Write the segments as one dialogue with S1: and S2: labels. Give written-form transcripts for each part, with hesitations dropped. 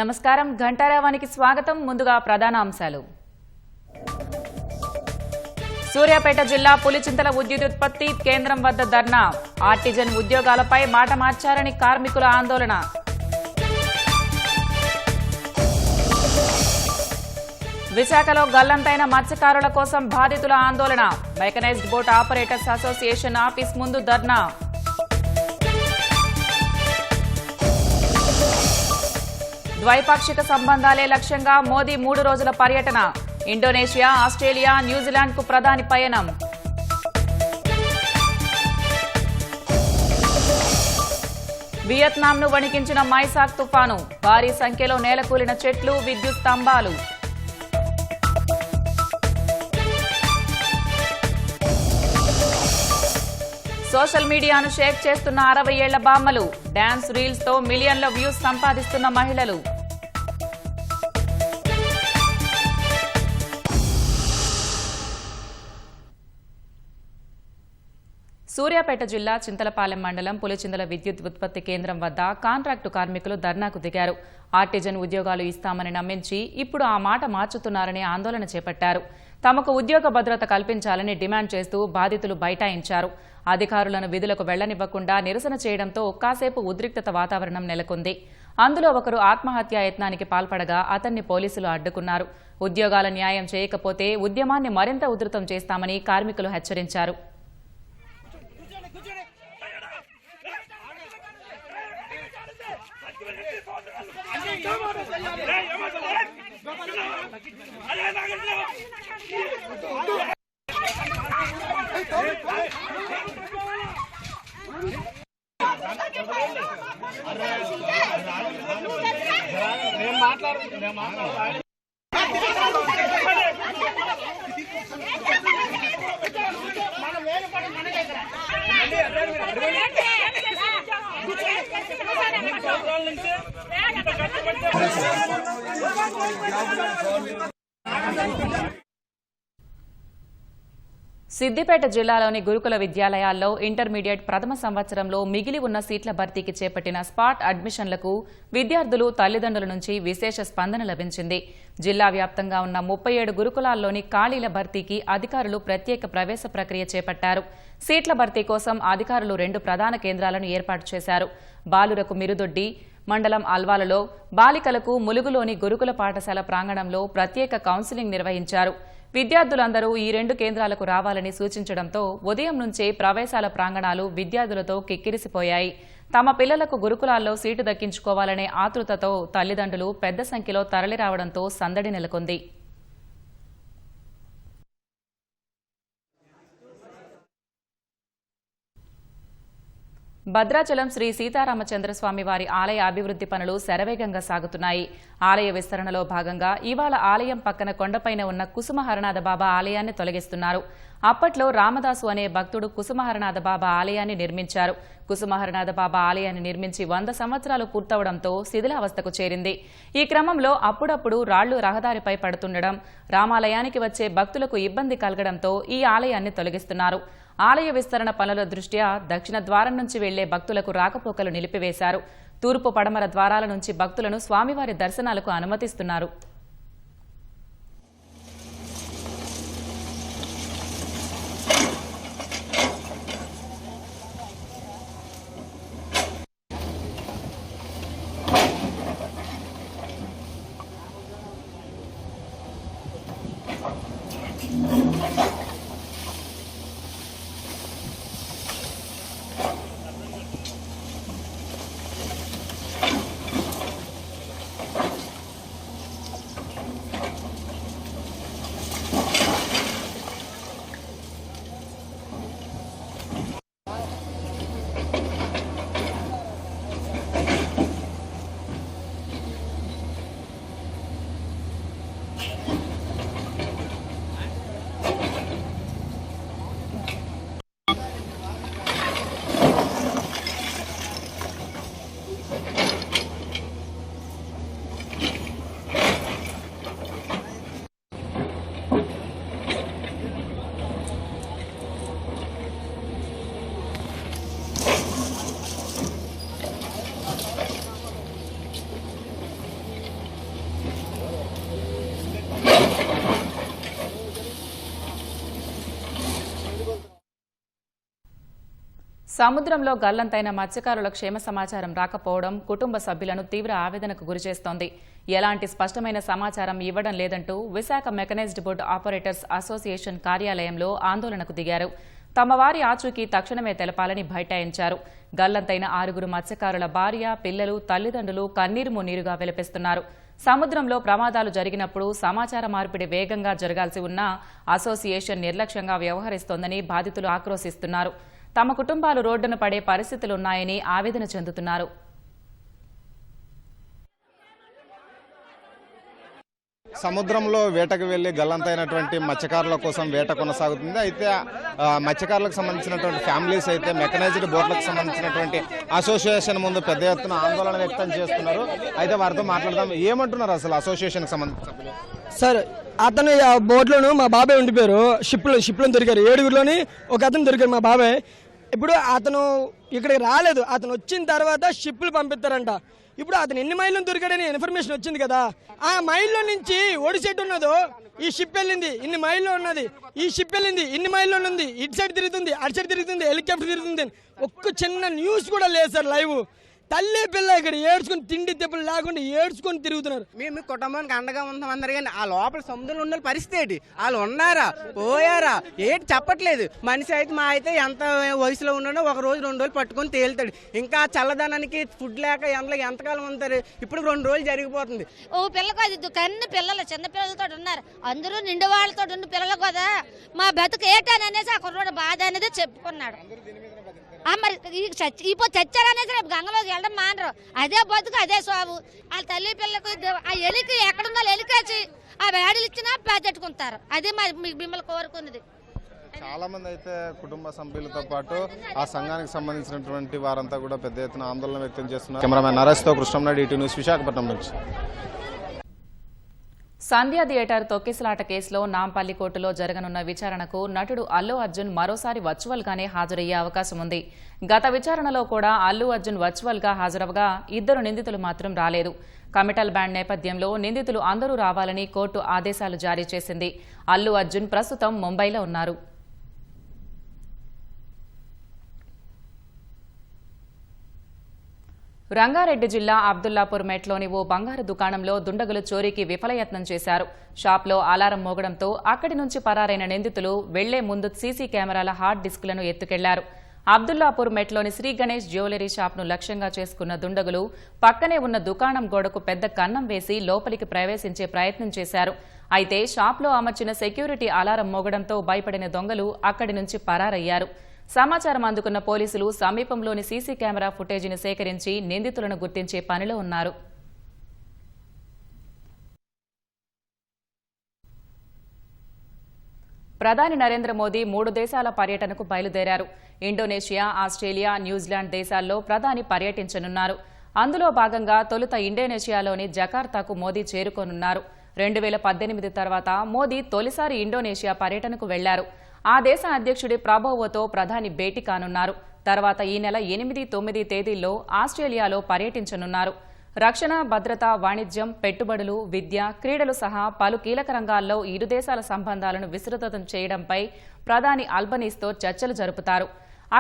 S1: నమస్కారం ఘంటారావానికి స్వాగతం. ముందుగా ప్రధాన అంశాలు. సూర్యాపేట జిల్లా పులిచింతల విద్యుదుత్పత్తి కేంద్రం వద్ద ధర్నా. ఆర్టిజన్ ఉద్యోగాలపై మాట మార్చారని కార్మికుల ఆందోళన. విశాఖలో గల్లంతైన మత్స్యకారుల కోసం బాధితుల ఆందోళన. Mechanised boat operators association office ముందు ధర్నా. ద్వైపాక్షిక సంబంధాలే లక్ష్యంగా మోదీ 3 రోజుల పర్యటన. ఇండోనేషియా, ఆస్ట్రేలియా, న్యూజిలాండ్కు ప్రధాని పయనం. వియత్నాంను వణికించిన మైసాక్ తుఫాను. భారీ సంఖ్యలో నేలకూలిన చెట్లు, విద్యుత్ స్తంభాలు. సోషల్ మీడియాను షేక్ చేస్తున్న 60 ఏళ్ల బామ్మలు. డాన్స్ రీల్స్ తో మిలియన్ల వ్యూస్ సంపాదిస్తున్న మహిళలు. సూర్యాపేట జిల్లా చింతలపాలెం మండలం పులిచింతల విద్యుత్ ఉత్పత్తి కేంద్రం వద్ద కాంట్రాక్టు కార్మికులు ధర్నాకు దిగారు. ఆర్టిజన్ ఉద్యోగాలు ఇస్తామని నమ్మించి ఇప్పుడు ఆ మాట మార్చుతున్నారని ఆందోళన చేపట్టారు. తమకు ఉద్యోగ భద్రత కల్పించాలని డిమాండ్ చేస్తూ బాధితులు బైఠాయించారు. అధికారులను విధులకు వెళ్లనివ్వకుండా నిరసన చేయడంతో కాసేపు ఉద్రిక్తత వాతావరణం నెలకొంది. అందులో ఒకరు ఆత్మహత్యాయత్నానికి పాల్పడగా అతన్ని పోలీసులు అడ్డుకున్నారు. ఉద్యోగాల న్యాయం చేయకపోతే ఉద్యమాన్ని మరింత ఉధృతం చేస్తామని కార్మికులు హెచ్చరించారు. సిద్దిపేట జిల్లాలోని గురుకుల విద్యాలయాల్లో ఇంటర్మీడియట్ ప్రథమ సంవత్సరంలో మిగిలి ఉన్న సీట్ల భర్తీకి చేపట్టిన స్పాట్ అడ్మిషన్లకు విద్యార్థులు, తల్లిదండ్రుల నుంచి విశేష స్పందన లభించింది. జిల్లా వ్యాప్తంగా ఉన్న 37 గురుకులాల్లోని ఖాళీల భర్తీకి అధికారులు ప్రత్యేక ప్రవేశ ప్రక్రియ చేపట్టారు. సీట్ల భర్తీ కోసం అధికారులు 2 ప్రధాన కేంద్రాలను ఏర్పాటు చేశారు. బాలురకు మిరుదొడ్డి మండలం అల్వాలలో, బాలికలకు ములుగులోని గురుకుల పాఠశాల ప్రాంగణంలో ప్రత్యేక కౌన్సిలింగ్ నిర్వహించారు. విద్యార్థులందరూ ఈ 2 కేంద్రాలకు రావాలని సూచించడంతో ఉదయం నుంచే ప్రవేశాల ప్రాంగణాలు విద్యార్థులతో కిక్కిరిసిపోయాయి. తమ పిల్లలకు గురుకులాల్లో సీటు దక్కించుకోవాలనే ఆతృతతో తల్లిదండ్రులు పెద్ద సంఖ్యలో తరలిరావడంతో సందడి నెలకొంది. భద్రాచలం శ్రీ సీతారామచంద్రస్వామి వారి ఆలయ అభివృద్ది పనులు శరవేగంగా సాగుతున్నాయి. ఆలయ విస్తరణలో భాగంగా ఇవాళ ఆలయం పక్కన కొండపైన ఉన్న కుసుమహరనాథ బాబా ఆలయాన్ని తొలగిస్తున్నారు. అప్పట్లో రామదాసు అనే భక్తుడు కుసుమహరనాథ బాబా ఆలయాన్ని నిర్మించారు. కుసుమహరనాథ బాబా ఆలయాన్ని నిర్మించి 100 సంవత్సరాలు పూర్తవడంతో శిథిలావస్థకు చేరింది. ఈ క్రమంలో అప్పుడప్పుడు రాళ్లు రహదారిపై పడుతుండడం, రామాలయానికి వచ్చే భక్తులకు ఇబ్బంది కలగడంతో ఈ ఆలయాన్ని తొలగిస్తున్నారు. ఆలయ విస్తరణ పనుల దృష్ట్యా దక్షిణ ద్వారం నుంచి వెళ్లే భక్తులకు రాకపోకలు నిలిపివేశారు. తూర్పు, పడమర ద్వారాల నుంచి భక్తులను స్వామివారి దర్శనాలకు అనుమతిస్తున్నారు. సముద్రంలో గల్లంతైన మత్స్యకారుల క్షేమ సమాచారం రాకపోవడం కుటుంబ సభ్యులను తీవ్ర ఆవేదనకు గురిచేస్తోంది. ఎలాంటి స్పష్టమైన సమాచారం ఇవ్వడం లేదంటూ Visakha mechanised boat operators association కార్యాలయంలో ఆందోళనకు దిగారు. తమ వారి ఆచూకీ తక్షణమే తెలపాలని బైఠాయించారు. గల్లంతైన 6 మత్స్యకారుల భార్య, పిల్లలు, తల్లిదండ్రులు కన్నీరు మున్నీరుగా విలపిస్తున్నారు. సముద్రంలో ప్రమాదాలు జరిగినప్పుడు సమాచార మార్పిడి వేగంగా జరగాల్సి ఉన్నా అసోసియేషన్ నిర్లక్ష్యంగా వ్యవహరిస్తోందని బాధితులు ఆక్రోశిస్తున్నారు. తమ కుటుంబాలు రోడ్డున పడే పరిస్థితులున్నాయని ఆవేదన చెందుతున్నారు.
S2: సముద్రంలో వేటకు వెళ్లి గల్లంతైనటువంటి మత్స్యకారుల కోసం వేట కొనసాగుతుంది. అయితే మత్స్యకారులకు సంబంధించినటువంటి ఫ్యామిలీస్ అయితే మెకనైజ్డ్ బోట్లకు సంబంధించినటువంటి అసోసియేషన్ ముందు పెద్ద ఎత్తున ఆందోళన వ్యక్తం చేస్తున్నారు. అయితే వారితో మాట్లాడదాం. ఏమంటున్నారు అసలు అసోసియేషన్ సంబంధించిన
S3: సార్? అతను బోట్లోను మా బాబాయ్ ఉండిపోయారు. షిప్లో దొరికారు. 7గురిలోని ఒక అతను దొరికారు మా బాబాయ్. ఇప్పుడు అతను ఇక్కడికి రాలేదు. అతను వచ్చిన తర్వాత షిప్లు పంపిస్తారంట. ఇప్పుడు అతను ఎన్ని మైళ్ళు దొరికాడని ఇన్ఫర్మేషన్ వచ్చింది కదా. ఆ మైల్లో నుంచి ఒడిసెట్ ఉన్నదో ఈ షిప్ వెళ్ళింది, ఇన్ని మైల్లో ఉన్నది. ఈ షిప్ వెళ్ళింది, ఇన్ని మైల్లో ఉన్నది. ఇటు సైడ్ తిరుగుతుంది, అటు సైడ్ తిరుగుతుంది, హెలికాప్టర్ తిరుగుతుంది. ఒక్క చిన్న న్యూస్ కూడా లేదు సార్. లైవ్ తల్లి పిల్ల ఇక్కడ ఏడ్చుకుని తిండి తెప్పులు లేకుండా ఏడ్చుకొని తిరుగుతున్నారు.
S4: మేము కుటుంబానికి అండగా ఉంటాం అందరు. కానీ ఆ లోపల సముద్రంలో ఉన్న పరిస్థితి ఏంటి? వాళ్ళు ఉన్నారా పోయారా ఏంటి చెప్పట్లేదు. మనిషి అయితే మా అయితే ఎంత వయసులో ఉన్నాడో 1 రోజు 2 రోజులు పట్టుకొని తేలుతాడు. ఇంకా చల్లదనానికి ఫుడ్ లేక ఎంతకాలం ఉంటారు. ఇప్పుడు 2 రోజులు జరిగిపోతుంది.
S5: ఓ పిల్లకి అది కన్ను పిల్లలు చిన్న పిల్లలతో ఉన్నారు. అందరూ నిండు వాళ్ళతో ఉన్న పిల్లలు కదా. మా బతుకు ఏటని అనేసి ఆ కుర్రోడు బాధ అనేది చెప్పుకున్నాడు. మరి ఇప్పుడు చచ్చారనేసి రేపు గంగలోకి వెళ్ళడం మానరు. అదే బతుకు, అదే సాగు. వాళ్ళ తల్లి పిల్లలకు ఆ ఎలికి ఎక్కడున్నా ఎలికేసి ఆ వేడలు ఇచ్చినా పెట్టుకుంటారు. అదే మిమ్మల్ని కోరుకున్నది.
S2: చాలా మంది అయితే కుటుంబ సభ్యులతో పాటు ఆ సంఘానికి సంబంధించినటువంటి వారంతా కూడా పెద్ద ఎత్తున ఆందోళన వ్యక్తం చేస్తున్నారు. కెమెరామెన్ నరేష్తో కృష్ణంనాయుడు, ఈటీ న్యూస్, విశాఖపట్నం నుంచి.
S1: సంధ్యా థియేటర్ తొక్కిసలాట కేసులో నాంపల్లి కోర్టులో జరగనున్న విచారణకు నటుడు అల్లు అర్జున్ మరోసారి వర్చువల్ గానే హాజరయ్యే అవకాశం ఉంది. గత విచారణలో కూడా అల్లు అర్జున్ వర్చువల్ గా హాజరవగా 2 నిందితులు మాత్రం రాలేదు. కమిటల్ బ్యాండ్ నేపథ్యంలో నిందితులు అందరూ రావాలని కోర్టు ఆదేశాలు జారీ చేసింది. అల్లు అర్జున్ ప్రస్తుతం ముంబైలో ఉన్నారు. రంగారెడ్డి జిల్లా అబ్దుల్లాపూర్ మెట్లోని ఓ బంగారు దుకాణంలో దుండగులు చోరీకి విఫలయత్నం చేశారు. షాప్లో అలారం మోగడంతో అక్కడి నుంచి పరారైన నిందితులు వెళ్లే ముందు సీసీ కెమెరాల హార్డ్ డిస్కులను ఎత్తుకెళ్లారు. అబ్దుల్లాపూర్ మెట్లోని శ్రీ గణేష్ జ్యువెలరీ షాప్ను లక్ష్యంగా చేసుకున్న దుండగులు పక్కనే ఉన్న దుకాణం గోడకు పెద్ద కన్నం వేసి లోపలికి ప్రవేశించే ప్రయత్నం చేశారు. అయితే షాప్లో అమర్చిన సెక్యూరిటీ అలారం మోగడంతో భయపడిన దొంగలు అక్కడి నుంచి పరారయ్యారు. సమాచారం అందుకున్న పోలీసులు సమీపంలోని సీసీ కెమెరా ఫుటేజీని సేకరించి నిందితులను గుర్తించే పనిలో ఉన్నారు. ప్రధాని నరేంద్ర మోదీ 3 దేశాల పర్యటనకు బయలుదేరారు. ఇండోనేషియా, ఆస్ట్రేలియా, న్యూజిలాండ్ దేశాల్లో ప్రధాని పర్యటించనున్నారు. అందులో భాగంగా తొలుత ఇండోనేషియాలోని జకార్తాకు మోదీ చేరుకోనున్నారు. 2018 తర్వాత మోదీ తొలిసారి ఇండోనేషియా పర్యటనకు వెళ్లారు. ఆ దేశ అధ్యక్షుడి ప్రాబోవోతో ప్రధాని భేటీ కానున్నారు. తర్వాత ఈ నెల 8, 9 తేదీల్లో ఆస్ట్రేలియాలో పర్యటించనున్నారు. రక్షణ, భద్రత, వాణిజ్యం, పెట్టుబడులు, విద్య, క్రీడలు సహా పలు కీలక రంగాల్లో ఇరు దేశాల సంబంధాలను విస్తృతం చేయడంపై ప్రధాని అల్బనీస్తో చర్చలు జరుపుతారు.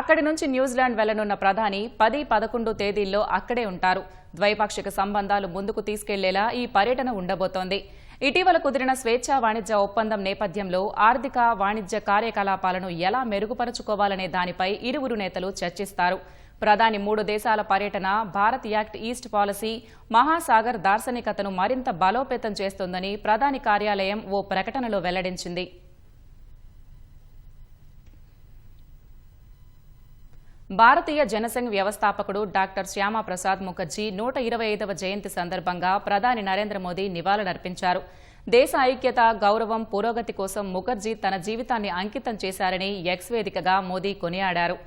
S1: అక్కడి నుంచి న్యూజిలాండ్ వెళ్లనున్న ప్రధాని 10, 11 తేదీల్లో అక్కడే ఉంటారు. ద్వైపాక్షిక సంబంధాలు ముందుకు తీసుకెళ్లేలా ఈ పర్యటన ఉండబోతోంది. ఇటీవల కుదిరిన స్వేచ్ఛా వాణిజ్య ఒప్పందం నేపథ్యంలో ఆర్థిక, వాణిజ్య కార్యకలాపాలను ఎలా మెరుగుపరుచుకోవాలనే దానిపై ఇరువురు నేతలు చర్చిస్తారు. ప్రధాని 3 దేశాల పర్యటన Bharat act east policy, Mahasagar దార్శనికతను మరింత బలోపేతం చేస్తోందని ప్రధాని కార్యాలయం ఓ ప్రకటనలో వెల్లడించింది. భారతీయ జనసంఘ్ వ్యవస్థాపకుడు డాక్టర్ శ్యామాప్రసాద్ ముఖర్జీ 125వ జయంతి సందర్భంగా ప్రధాని నరేంద్ర మోదీ నివాళులర్పించారు. దేశ ఐక్యత, గౌరవం, పురోగతి కోసం ముఖర్జీ తన జీవితాన్ని అంకితం చేశారని ఎక్స్ వేదికగా మోదీ కొనియాడారు.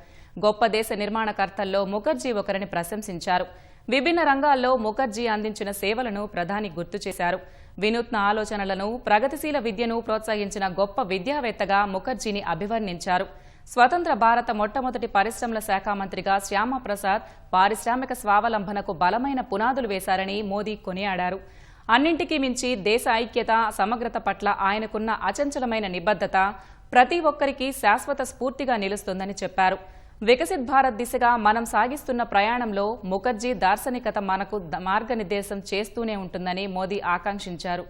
S1: గొప్ప దేశ నిర్మాణకర్తల్లో ముఖర్జీ ఒకరని ప్రశంసించారు. విభిన్న రంగాల్లో ముఖర్జీ అందించిన సేవలను ప్రధాని గుర్తు చేశారు. వినూత్న ఆలోచనలను, ప్రగతిశీల విద్యను ప్రోత్సహించిన గొప్ప విద్యావేత్తగా ముఖర్జీని అభివర్ణించారు. స్వతంత్ర భారత మొట్టమొదటి పరిశ్రమల శాఖ మంత్రిగా శ్యామప్రసాద్ పారిశ్రామిక స్వావలంబనకు బలమైన పునాదులు వేశారని మోదీ కొనియాడారు. అన్నింటికీ మించి దేశ ఐక్యత, సమగ్రత పట్ల ఆయనకున్న అచంచలమైన నిబద్ధత ప్రతి ఒక్కరికి శాశ్వత స్ఫూర్తిగా నిలుస్తుందని చెప్పారు. వికసిత్ భారత్ దిశగా మనం సాగిస్తున్న ప్రయాణంలో ముఖర్జీ దార్శనికత మనకు మార్గనిర్దేశం చేస్తూనే ఉంటుందని మోదీ ఆకాంక్షించారు.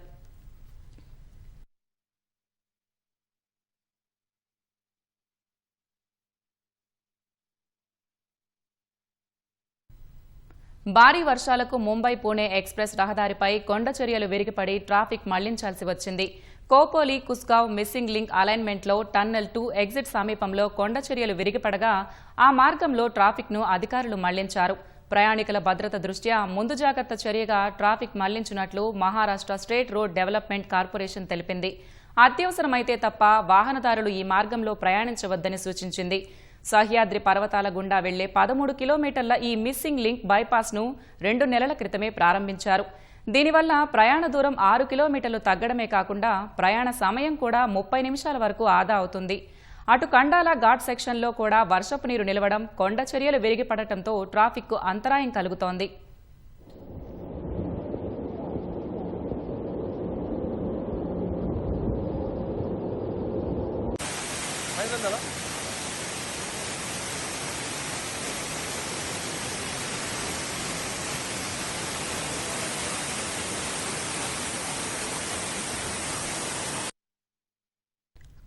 S1: భారీ వర్షాలకు ముంబై పూణే ఎక్స్ప్రెస్ రహదారిపై కొండచర్యలు విరిగిపడి ట్రాఫిక్ మళ్లించాల్సి వచ్చింది. కోకోలి కుస్గావ్ మిస్సింగ్ లింక్ అలైన్మెంట్లో టన్నెల్ 2 ఎగ్జిట్ సమీపంలో కొండచర్యలు విరిగిపడగా ఆ మార్గంలో ట్రాఫిక్ను అధికారులు మళ్లించారు. ప్రయాణికుల భద్రత దృష్ట్యా ముందు జాగ్రత్త చర్యగా ట్రాఫిక్ మళ్లించినట్లు Maharashtra state road development corporation తెలిపింది. అత్యవసరమైతే తప్ప వాహనదారులు ఈ మార్గంలో ప్రయాణించవద్దని సూచించింది. సహ్యాద్రి పర్వతాల గుండా వెళ్లే 13 కిలోమీటర్ల ఈ మిస్సింగ్ లింక్ బైపాస్ను 2 నెలల క్రితమే ప్రారంభించారు. దీనివల్ల ప్రయాణ దూరం 6 కిలోమీటర్లు తగ్గడమే కాకుండా ప్రయాణ సమయం కూడా 30 నిమిషాల వరకు ఆదా అవుతుంది. అటు కండాల ఘాట్ సెక్షన్లో కూడా వర్షపు నీరు నిలవడం, కొండ చర్యలు విరిగిపడటంతో ట్రాఫిక్కు అంతరాయం కలుగుతోంది.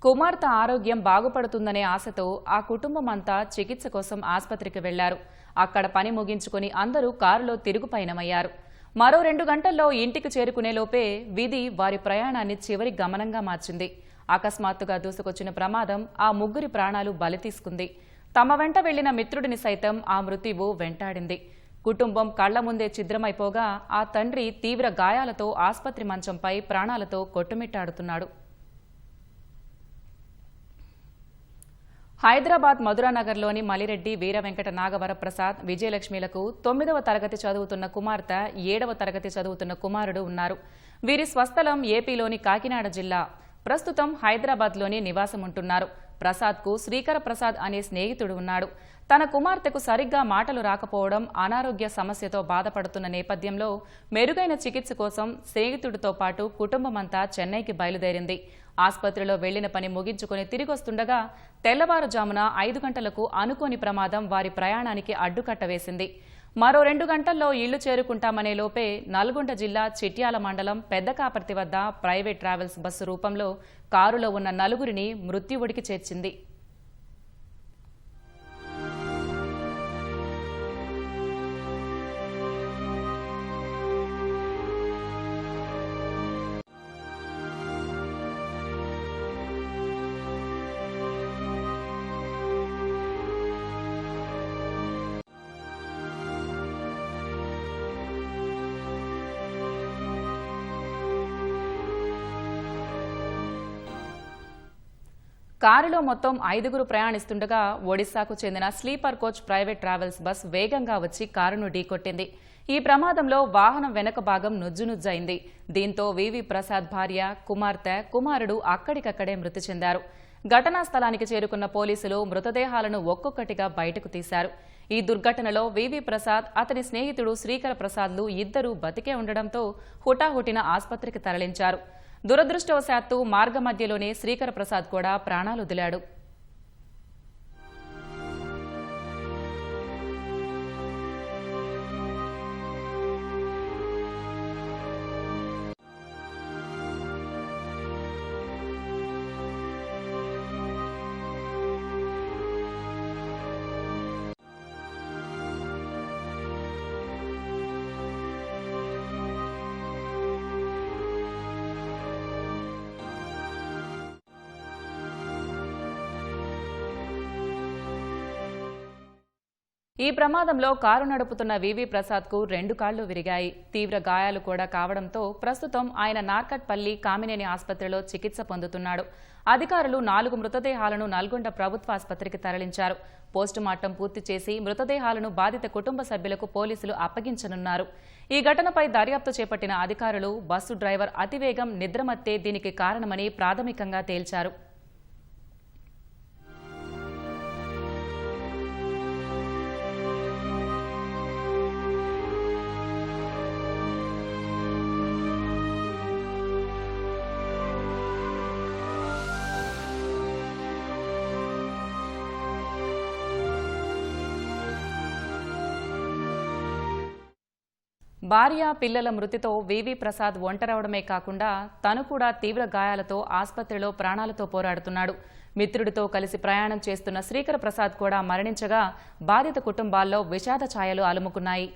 S1: కుమార్తె ఆరోగ్యం బాగుపడుతుందనే ఆశతో ఆ కుటుంబం అంతా చికిత్స కోసం ఆస్పత్రికి వెళ్లారు. అక్కడ పని ముగించుకుని అందరూ కారులో తిరుగుపయనమయ్యారు. మరో 2 గంటల్లో ఇంటికి చేరుకునేలోపే విధి వారి ప్రయాణాన్ని చివరి గమనంగా మార్చింది. అకస్మాత్తుగా దూసుకొచ్చిన ప్రమాదం ఆ ముగ్గురి ప్రాణాలు బలి తీసుకుంది. తమ వెంట వెళ్లిన మిత్రుడిని సైతం ఆ మృత్యువు వెంటాడింది. కుటుంబం కళ్ల ముందే ఛిద్రమైపోగా ఆ తండ్రి తీవ్ర గాయాలతో ఆస్పత్రి మంచంపై ప్రాణాలతో కొట్టుమిట్టాడుతున్నాడు. హైదరాబాద్ మధురానగర్లోని మలిరెడ్డి వీరవెంకట నాగవరప్రసాద్ విజయలక్ష్మిలకు 9వ తరగతి చదువుతున్న కుమార్తె, 7వ తరగతి చదువుతున్న కుమారుడు ఉన్నారు. వీరి స్వస్థలం ఏపీలోని కాకినాడ జిల్లా. ప్రస్తుతం హైదరాబాద్లోని నివాసముంటున్నారు. ప్రసాద్కు శ్రీకర ప్రసాద్ అనే స్నేహితుడు ఉన్నాడు. తన కుమార్తెకు సరిగ్గా మాటలు రాకపోవడం, అనారోగ్య సమస్యతో బాధపడుతున్న నేపథ్యంలో మెరుగైన చికిత్స కోసం స్నేహితుడితో పాటు కుటుంబమంతా చెన్నైకి బయలుదేరింది. ఆస్పత్రిలో వెళ్లిన పని ముగించుకుని తిరిగొస్తుండగా తెల్లవారుజామున 5 గంటలకు అనుకోని ప్రమాదం వారి ప్రయాణానికి అడ్డుకట్ట వేసింది. మరో 2 గంటల్లో ఇళ్లు చేరుకుంటామనే లోపే నల్గొండ జిల్లా చిట్యాల మండలం పెద్దకాపర్తి వద్ద ప్రైవేట్ ట్రావెల్స్ బస్సు రూపంలో కారులో ఉన్న 4గురిని మృత్యువుడికి చేర్చింది. కారులో మొత్తం 5గురు ప్రయాణిస్తుండగా ఒడిశాకు చెందిన sleeper coach private travels bus వేగంగా వచ్చి కారును ఢీకొట్టింది. ఈ ప్రమాదంలో వాహనం వెనక భాగం నుజ్జునుజ్జైంది. దీంతో వివి ప్రసాద్ భార్య, కుమార్తె, కుమారుడు అక్కడికక్కడే మృతి చెందారు. ఘటనా స్థలానికి చేరుకున్న పోలీసులు మృతదేహాలను ఒక్కొక్కటిగా బయటకు తీశారు. ఈ దుర్ఘటనలో వివి ప్రసాద్, అతని స్నేహితుడు శ్రీకర ప్రసాద్లు ఇద్దరూ బతికే ఉండడంతో హుటాహుటిన ఆస్పత్రికి తరలించారు. దురదృష్టవశాత్తు మార్గ మధ్యలోనే శ్రీకర ప్రసాద్ కూడా ప్రాణాలొదిలాడు. ఈ ప్రమాదంలో కారు నడుపుతున్న వివి ప్రసాద్కు 2 కాళ్లు విరిగాయి. తీవ్ర గాయాలు కూడా కావడంతో ప్రస్తుతం ఆయన నార్కట్పల్లి కామినేని ఆస్పత్రిలో చికిత్స పొందుతున్నాడు. అధికారులు 4 మృతదేహాలను నల్గొండ ప్రభుత్వ ఆస్పత్రికి తరలించారు. పోస్టుమార్టం పూర్తి చేసి మృతదేహాలను బాధిత కుటుంబ సభ్యులకు పోలీసులు అప్పగించనున్నారు. ఈ ఘటనపై దర్యాప్తు చేపట్టిన అధికారులు బస్సు డ్రైవర్ అతివేగం, నిద్రమత్తే దీనికి కారణమని ప్రాథమికంగా తేల్చారు. భార్య పిల్లల మృతితో వివి ప్రసాద్ ఒంటరవడమే కాకుండా తను కూడా తీవ్ర గాయాలతో ఆసుపత్రిలో ప్రాణాలతో పోరాడుతున్నాడు. మిత్రుడితో కలిసి ప్రయాణం చేస్తున్న శ్రీకర ప్రసాద్ కూడా మరణించగా బాధిత కుటుంబాల్లో విషాద ఛాయలు అలుముకున్నాయి.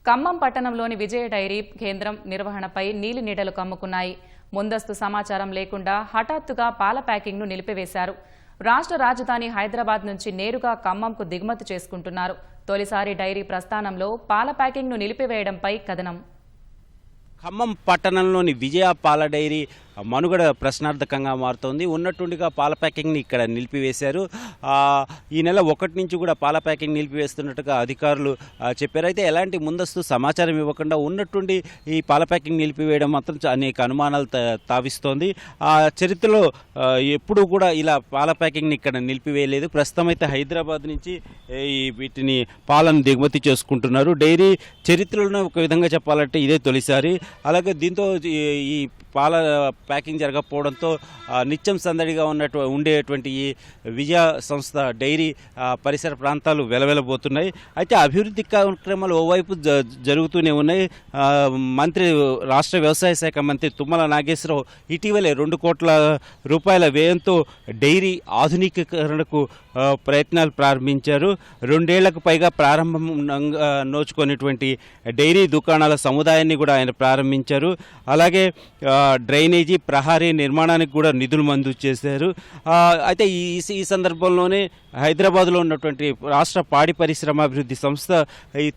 S1: ఖమ్మం పట్టణంలోని విజయ డైరీ కేంద్రం నిర్వహణపై నీలినీడలు కమ్ముకున్నాయి. ముందస్తు సమాచారం లేకుండా హఠాత్తుగా పాల ప్యాకింగ్ను నిలిపివేశారు. రాష్ట్ర రాజధాని హైదరాబాద్ నుంచి నేరుగా ఖమ్మంకు దిగుమతి చేసుకుంటున్నారు. తొలిసారి డైరీ ప్రస్థానంలో పాల ప్యాకింగ్ను నిలిపివేయడంపై కథనం.
S6: ఖమ్మం పట్టణంలోని విజయ పాల డైరీ మనుగడ ప్రశ్నార్థకంగా మారుతోంది. ఉన్నట్టుండిగా పాల ప్యాకింగ్ని ఇక్కడ నిలిపివేశారు. ఈ నెల 1 నుంచి కూడా పాల ప్యాకింగ్ నిలిపివేస్తున్నట్టుగా అధికారులు చెప్పారు. అయితే ఎలాంటి ముందస్తు సమాచారం ఇవ్వకుండా ఉన్నట్టుండి ఈ పాల ప్యాకింగ్ నిలిపివేయడం మాత్రం అనేక అనుమానాలు తావిస్తోంది. చరిత్రలో ఎప్పుడూ కూడా ఇలా పాల ప్యాకింగ్ని ఇక్కడ నిలిపివేయలేదు. ప్రస్తుతం అయితే హైదరాబాద్ నుంచి వీటిని పాలను దిగుమతి చేసుకుంటున్నారు. డైరీ చరిత్రలో ఒక విధంగా చెప్పాలంటే ఇదే తొలిసారి. అలాగే దీంతో ఈ పాల ప్యాకింగ్ జరగకపోవడంతో నిత్యం సందడిగా ఉండేటువంటి ఈ విజయ సంస్థ డైరీ పరిసర ప్రాంతాలు వెలవెలబోతున్నాయి. అయితే అభివృద్ధి కార్యక్రమాలు ఓవైపు జరుగుతూనే ఉన్నాయి. రాష్ట్ర వ్యవసాయ శాఖ మంత్రి తుమ్మల నాగేశ్వరరావు ఇటీవలే 2 కోట్ల రూపాయల వ్యయంతో డైరీ ఆధునికీకరణకు ప్రయత్నాలు ప్రారంభించారు. 2 ఏళ్లకు పైగా ప్రారంభం నోచుకునేటువంటి డైరీ దుకాణాల సముదాయాన్ని కూడా ఆయన ప్రారంభించారు. అలాగే డ్రైనేజీ ప్రహారీ నిర్మాణానికి కూడా నిధులు మంజూరు చేశారు. అయితే ఈ సందర్భంలోనే హైదరాబాద్లో ఉన్నటువంటి రాష్ట్ర పాడి పరిశ్రమాభివృద్ధి సంస్థ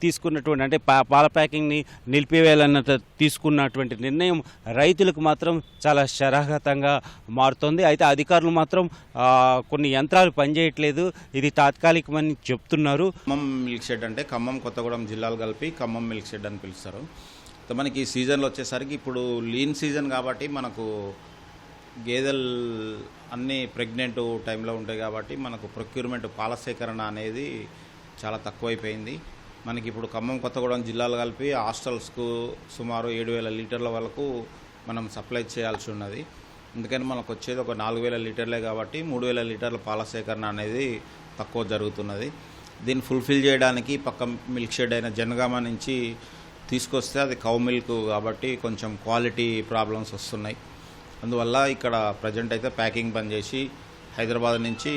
S6: తీసుకున్నటువంటి అంటే పాల ప్యాకింగ్ని నిలిపివేయాలన్న తీసుకున్నటువంటి నిర్ణయం రైతులకు మాత్రం చాలా శరాఘాతంగా మారుతోంది. అయితే అధికారులు మాత్రం కొన్ని యంత్రాలు పనిచేయట్లేదు, ఇది తాత్కాలికమని చెప్తున్నారు.
S7: ఖమ్మం మిల్క్ షెడ్ అంటే ఖమ్మం కొత్తగూడెం జిల్లాలు కలిపి ఖమ్మం మిల్క్ షెడ్ అని పిలుస్తారు. మనకి ఈ సీజన్లో వచ్చేసరికి ఇప్పుడు లీన్ సీజన్ కాబట్టి మనకు గేదెలు అన్నీ ప్రెగ్నెంట్ టైంలో ఉంటాయి కాబట్టి మనకు ప్రొక్యూర్మెంట్ పాల సేకరణ అనేది చాలా తక్కువైపోయింది. మనకి ఇప్పుడు ఖమ్మం కొత్తగూడెం జిల్లాలు కలిపి హాస్టల్స్కు సుమారు 7,000 లీటర్ల వరకు మనం సప్లై చేయాల్సి ఉన్నది. అందుకని మనకు వచ్చేది ఒక 4,000 లీటర్లే కాబట్టి 3,000 లీటర్ల పాల సేకరణ అనేది తక్కువ జరుగుతున్నది. దీన్ని ఫుల్ఫిల్ చేయడానికి పక్క మిల్క్ షెడ్ అయిన జనగామ నుంచి తీసుకొస్తే అది కౌ మిల్క్ కాబట్టి కొంచెం క్వాలిటీ ప్రాబ్లమ్స్ వస్తున్నాయి. అందువల్ల ఇక్కడ ప్రజెంట్ అయితే ప్యాకింగ్ బంద్ చేసి హైదరాబాద్ నుంచి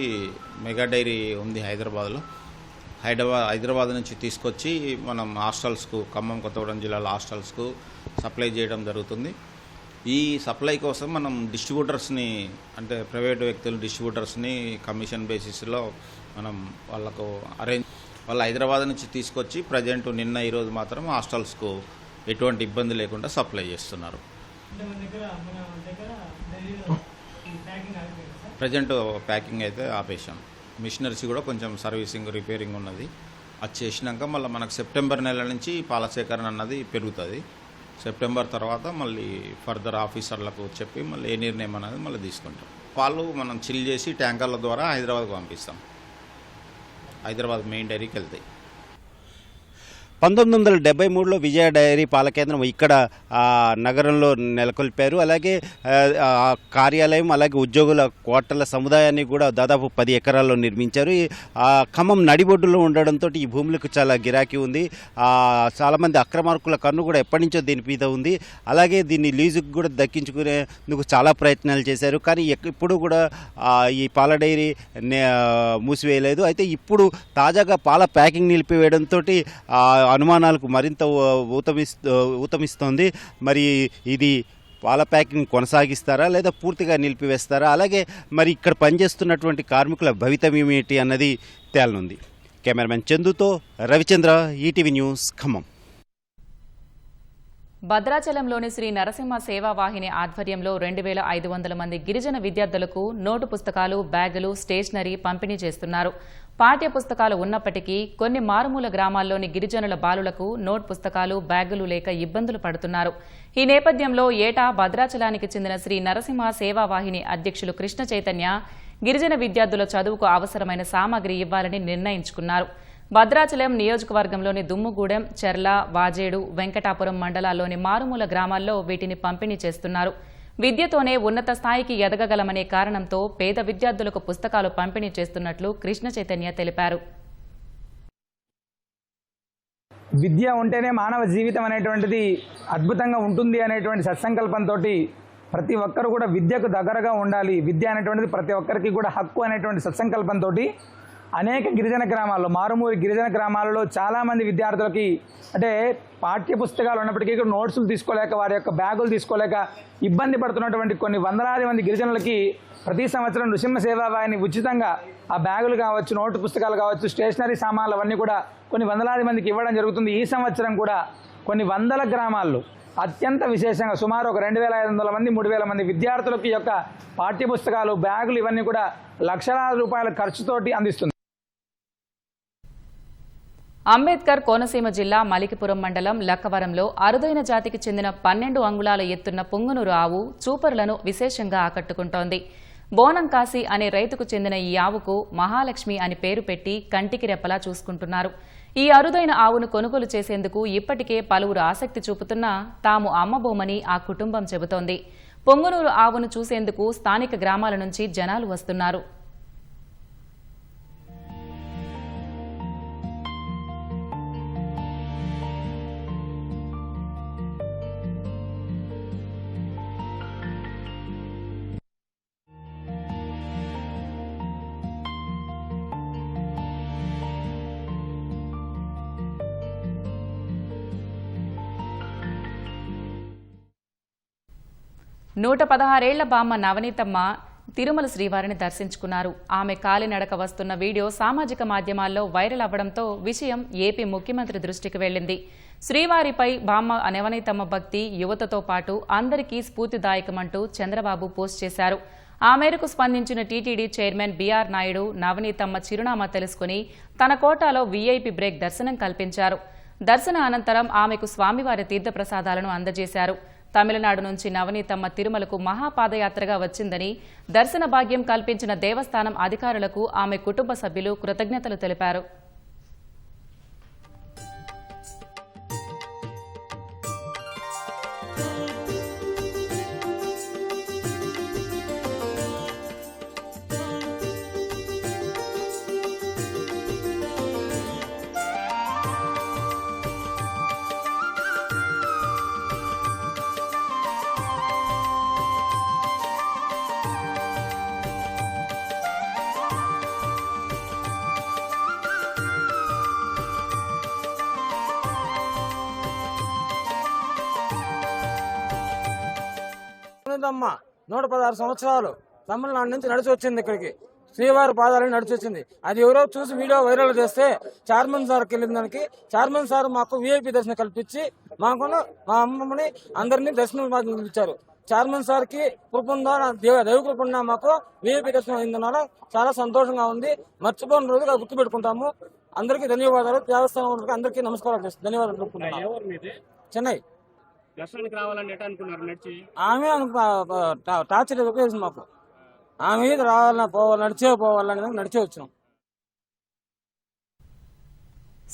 S7: మెగా డైరీ ఉంది హైదరాబాద్లో, హైదరాబాద్ నుంచి తీసుకొచ్చి మనం హాస్టల్స్కు ఖమ్మం కొత్తగూడెం జిల్లాల హాస్టల్స్కు సప్లై చేయడం జరుగుతుంది. ఈ సప్లై కోసం మనం డిస్ట్రిబ్యూటర్స్ని అంటే ప్రైవేట్ వ్యక్తులు డిస్ట్రిబ్యూటర్స్ని కమిషన్ బేసిస్లో మనం వాళ్ళకు వాళ్ళు హైదరాబాద్ నుంచి తీసుకొచ్చి ప్రజెంట్ నిన్న ఈరోజు మాత్రం హాస్టల్స్కు ఎటువంటి ఇబ్బంది లేకుండా సప్లై చేస్తున్నారు. ప్రజెంట్ ప్యాకింగ్ అయితే ఆపేశాం. మిషనరీస్ కూడా కొంచెం సర్వీసింగ్ రిపేరింగ్ ఉన్నది. అది చేసినాక మళ్ళీ మనకు సెప్టెంబర్ నెల నుంచి పాల సేకరణ అన్నది పెరుగుతుంది. సెప్టెంబర్ తర్వాత మళ్ళీ ఫర్దర్ ఆఫీసర్లకు చెప్పి మళ్ళీ ఏ నిర్ణయం అనేది మళ్ళీ తీసుకుంటాం. పాలు మనం చిల్ చేసి ట్యాంకర్ల ద్వారా హైదరాబాద్కు పంపిస్తాం. హైదరాబాద్ మెయిన్ డైరీకి వెళ్తాయి.
S6: 1973లో విజయ డైరీ పాల కేంద్రం ఇక్కడ నగరంలో నెలకొల్పారు. అలాగే కార్యాలయం అలాగే ఉద్యోగుల క్వార్టర్ల సముదాయాన్ని కూడా దాదాపు 10 ఎకరాల్లో నిర్మించారు. ఖమ్మం నడిబొడ్డులో ఉండడంతో ఈ భూములకు చాలా గిరాకీ ఉంది. చాలామంది అక్రమార్కుల కన్ను కూడా ఎప్పటి నుంచో దీని మీద ఉంది. అలాగే దీన్ని లీజుకు కూడా దక్కించుకునేందుకు చాలా ప్రయత్నాలు చేశారు. కానీ ఇప్పుడు కూడా ఈ పాల డైరీ మూసివేయలేదు. అయితే ఇప్పుడు తాజాగా పాల ప్యాకింగ్ నిలిపివేయడంతో అనుమానాలకు మరింత ఊతమిస్తోంది. మరి ఇది పాల ప్యాకింగ్ కొనసాగిస్తారా లేదా పూర్తిగా నిలిపివేస్తారా? అలాగే మరి ఇక్కడ పనిచేస్తున్నటువంటి కార్మికుల భవితవ్యం ఏమిటి అన్నది తేలనుంది. కెమెరామెన్ చందుతో రవిచంద్ర, ఈటీవీ న్యూస్, ఖమ్మం.
S1: భద్రాచలంలోని శ్రీ నరసింహ సేవావాహిని ఆధ్వర్యంలో 2,500 మంది గిరిజన విద్యార్థులకు నోటు పుస్తకాలు, బ్యాగులు, స్టేషనరీ పంపిణీ చేస్తున్నారు. పాఠ్య పుస్తకాలు ఉన్నప్పటికీ కొన్ని మారుమూల గ్రామాల్లోని గిరిజనుల బాలులకు నోట్ పుస్తకాలు, బ్యాగులు లేక ఇబ్బందులు పడుతున్నారు. ఈ నేపథ్యంలో ఏటా భద్రాచలానికి చెందిన శ్రీ నరసింహ సేవావాహిని అధ్యక్షులు కృష్ణ చైతన్య గిరిజన విద్యార్థుల చదువుకు అవసరమైన సామాగ్రి ఇవ్వాలని నిర్ణయించుకున్నారు. భద్రాచలం నియోజకవర్గంలోని దుమ్ముగూడెం, చెర్ల, వాజేడు, వెంకటాపురం మండలాల్లోని మారుమూల గ్రామాల్లో వీటిని పంపిణీ చేస్తున్నారు. విద్యతోనే ఉన్నత స్థాయికి ఎదగగలమనే కారణంతో పేద విద్యార్థులకు పుస్తకాలు పంపిణీ చేస్తున్నట్లు కృష్ణ చైతన్య తెలిపారు.
S8: విద్య ఉంటేనే మానవ జీవితం అనేటువంటిది అద్భుతంగా ఉంటుంది అనేటువంటి సత్సంకల్పంతో ప్రతి ఒక్కరు కూడా విద్యకు దగ్గరగా ఉండాలి, విద్య అనేటువంటిది ప్రతి ఒక్కరికి కూడా హక్కు అనేటువంటి సత్సంకల్పంతో అనేక గిరిజన గ్రామాల్లో, మారుమూరి గిరిజన గ్రామాలలో చాలామంది విద్యార్థులకి అంటే పాఠ్య పుస్తకాలు ఉన్నప్పటికీ కూడా నోట్సులు తీసుకోలేక, వారి యొక్క బ్యాగులు తీసుకోలేక ఇబ్బంది పడుతున్నటువంటి కొన్ని వందలాది మంది గిరిజనులకి ప్రతి సంవత్సరం నృసింహ సేవావాహిని ఉచితంగా ఆ బ్యాగులు కావచ్చు, నోటు పుస్తకాలు కావచ్చు, స్టేషనరీ సామాన్లు అవన్నీ కూడా కొన్ని వందలాది మందికి ఇవ్వడం జరుగుతుంది. ఈ సంవత్సరం కూడా కొన్ని వందల గ్రామాల్లో అత్యంత విశేషంగా సుమారు ఒక 2500 మంది 3000 మంది విద్యార్థులకు ఈ యొక్క పాఠ్య పుస్తకాలు, బ్యాగులు ఇవన్నీ కూడా లక్షలాది రూపాయల ఖర్చుతోటి అందిస్తుంది.
S1: అంబేద్కర్ కోనసీమ జిల్లా మలికిపురం మండలం లక్కవరంలో అరుదైన జాతికి చెందిన 12 అంగుళాల ఎత్తున్న పుంగునూరు ఆవు చూపరులను విశేషంగా ఆకట్టుకుంటోంది. బోనం కాశీ అనే రైతుకు చెందిన ఈ ఆవుకు మహాలక్ష్మి అని పేరు పెట్టి కంటికి రెప్పలా చూసుకుంటున్నారు. ఈ అరుదైన ఆవును కొనుగోలు చేసేందుకు ఇప్పటికే పలువురు ఆసక్తి చూపుతున్నా తాము అమ్మబోమని ఆ కుటుంబం చెబుతోంది. పొంగునూరు ఆవును చూసేందుకు స్థానిక గ్రామాల నుంచి జనాలు వస్తున్నారు. నూట 16 ఏళ్ల బామ్మ నవనీతమ్మ తిరుమల శ్రీవారిని దర్శించుకున్నారు. ఆమె కాలినడక వస్తున్న వీడియో సామాజిక మాధ్యమాల్లో వైరల్ అవ్వడంతో విషయం ఏపీ ముఖ్యమంత్రి దృష్టికి వెళ్లింది. శ్రీవారిపై బామ్మ నవనీతమ్మ భక్తి యువతతో పాటు అందరికీ స్ఫూర్తిదాయకమంటూ చంద్రబాబు పోస్ట్ చేశారు. ఆ మేరకు స్పందించిన TTD chairman B R Naidu Navaneethamma చిరునామా తెలుసుకుని తన కోటాలో వీఐపీ బ్రేక్ దర్శనం కల్పించారు. దర్శన అనంతరం ఆమెకు స్వామివారి తీర్థప్రసాదాలను అందజేశారు. తమిళనాడు నుంచి నవనీతమ్మ తిరుమలకు మహాపాదయాత్రగా వచ్చిందని, దర్శన భాగ్యం కల్పించిన దేవస్థానం అధికారులకు ఆమె కుటుంబ సభ్యులు కృతజ్ఞతలు తెలిపారు.
S9: అమ్మ 116 సంవత్సరాలు తమిళనాడు నుంచి నడిచి వచ్చింది. ఇక్కడికి శ్రీవారి పాదాలని నడిచి వచ్చింది. అది ఎవరో చూసి వీడియో వైరల్ చేస్తే చైర్మన్ సార్కి వెళ్ళిన దానికి చైర్మన్ సార్ మాకు వీఐపీ దర్శనం కల్పించి మాకు మా అమ్మమ్మని అందరినీ దర్శనం ఇచ్చారు. చైర్మన్ సార్ కి కృప ఉందా, దైవ కృప ఉన్నా మాకు వీఐపీ దర్శనం అయిందన్నారా చాలా సంతోషంగా ఉంది. మర్చిపోయిన రోజుగా గుర్తు పెట్టుకుంటాము. అందరికీ ధన్యవాదాలు. దేవస్థానం అందరికీ నమస్కారాలు చేస్తాను. ధన్యవాదాలు చెప్పుకుంటున్నాను. చెన్నై
S10: దర్శనానికి రావాలని ఎట్లా అనుకున్నారు? నడిచి
S9: ఆమె టార్చర్ ఉపయోగించింది మాకు. ఆమె రావాలన్నా నడిచే పోవాలని నడిచే వచ్చినాం.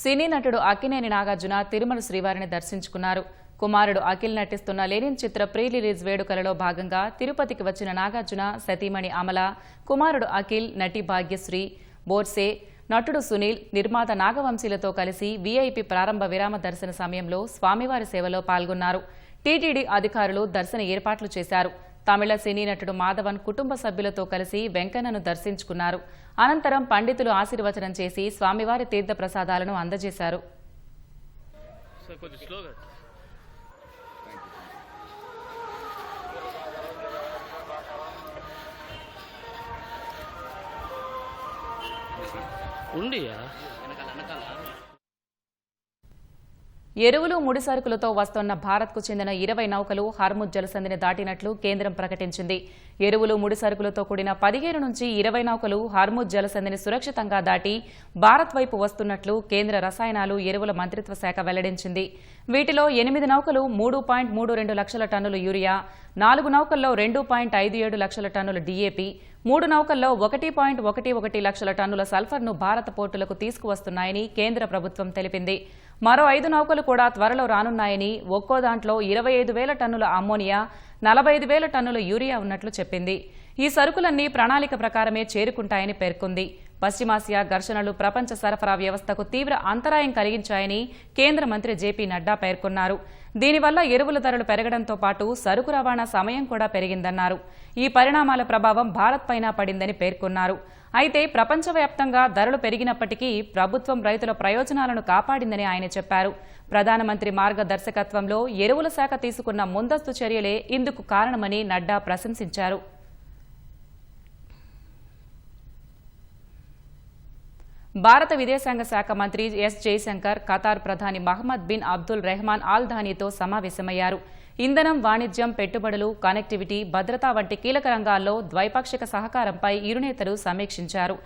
S1: సినీ నటుడు అక్కినేని నాగార్జున తిరుమల శ్రీవారిని దర్శించుకున్నారు. కుమారుడు అఖిల్ నటిస్తున్న లెనిన్ చిత్ర ప్రీ రిలీజ్ వేడుకలలో భాగంగా తిరుపతికి వచ్చిన నాగార్జున సతీమణి అమల, కుమారుడు అఖిల్, నటి భాగ్యశ్రీ, బోర్సే, నటుడు సునీల్, నిర్మాత నాగవంశీలతో కలిసి వీఐపీ ప్రారంభ విరామ దర్శన సమయంలో స్వామివారి సేవలో పాల్గొన్నారు. టీటీడీ అధికారులు దర్శన ఏర్పాట్లు చేశారు. తమిళ సినీ నటుడు మాధవన్ కుటుంబ సభ్యులతో కలిసి వెంకన్నను దర్శించుకున్నారు. అనంతరం పండితులు ఆశీర్వచనం చేసి స్వామివారి తీర్థ ప్రసాదాలను అందజేశారు. ఎరువులు, ముడి సరుకులతో వస్తోన్న భారత్కు చెందిన 20 నౌకలు హర్ముజ్ జలసంధిని దాటినట్లు కేంద్రం ప్రకటించింది. ఎరువులు, ముడి సరుకులతో కూడిన 15 నుంచి 20 నౌకలు హర్ముజ్ జలసంధిని సురక్షితంగా దాటి భారత్ వైపు వస్తున్నట్లు కేంద్ర రసాయనాలు, ఎరువుల మంత్రిత్వ శాఖ వెల్లడించింది. వీటిలో 8 నౌకలు 3.32 లక్షల టన్నుల యూరియా, 4 నౌకల్లో 2.57 లక్షల టన్నుల డీఏపీ, 3 నౌకల్లో 1.11 లక్షల టన్నుల సల్ఫర్ను భారత పోర్టులకు తీసుకువస్తున్నాయని కేంద్ర ప్రభుత్వం తెలిపింది. మరో 5 నౌకలు కూడా త్వరలో రానున్నాయని, ఒక్కో దాంట్లో 25,000 టన్నుల అమ్మోనియా, 45,000 టన్నుల యూరియా ఉన్నట్లు చెప్పింది. ఈ సరుకులన్నీ ప్రణాళిక ప్రకారమే చేరుకుంటాయని పేర్కొంది. పశ్చిమాసియా ఘర్షణలు ప్రపంచ సరఫరా వ్యవస్థకు తీవ్ర అంతరాయం కలిగించాయని కేంద్ర మంత్రి జేపీ నడ్డా పేర్కొన్నారు. దీనివల్ల ఎరువుల ధరలు పెరగడంతో పాటు సరుకు రవాణా సమయం కూడా పెరిగిందన్నారు. ఈ పరిణామాల ప్రభావం భారత్ పైన పడిందని పేర్కొన్నారు. అయితే ప్రపంచవ్యాప్తంగా ధరలు పెరిగినప్పటికీ ప్రభుత్వం రైతుల ప్రయోజనాలను కాపాడిందని ఆయన చెప్పారు. ప్రధానమంత్రి మార్గదర్శకత్వంలో ఎరువుల శాఖ తీసుకున్న ముందస్తు చర్యలే ఇందుకు కారణమని నడ్డా ప్రశంసించారు. భారత విదేశాంగ శాఖ మంత్రి ఎస్ జయశంకర్ ఖతార్ ప్రధాని Mohammed bin Abdul Rahman Al ధానీతో సమావేశమయ్యారు. ఇంధనం, వాణిజ్యం, పెట్టుబడులు, కనెక్టివిటీ, భద్రత వంటి కీలక రంగాల్లో ద్వైపాక్షిక సహకారంపై ఇరు నేతలు సమీక్షించారు.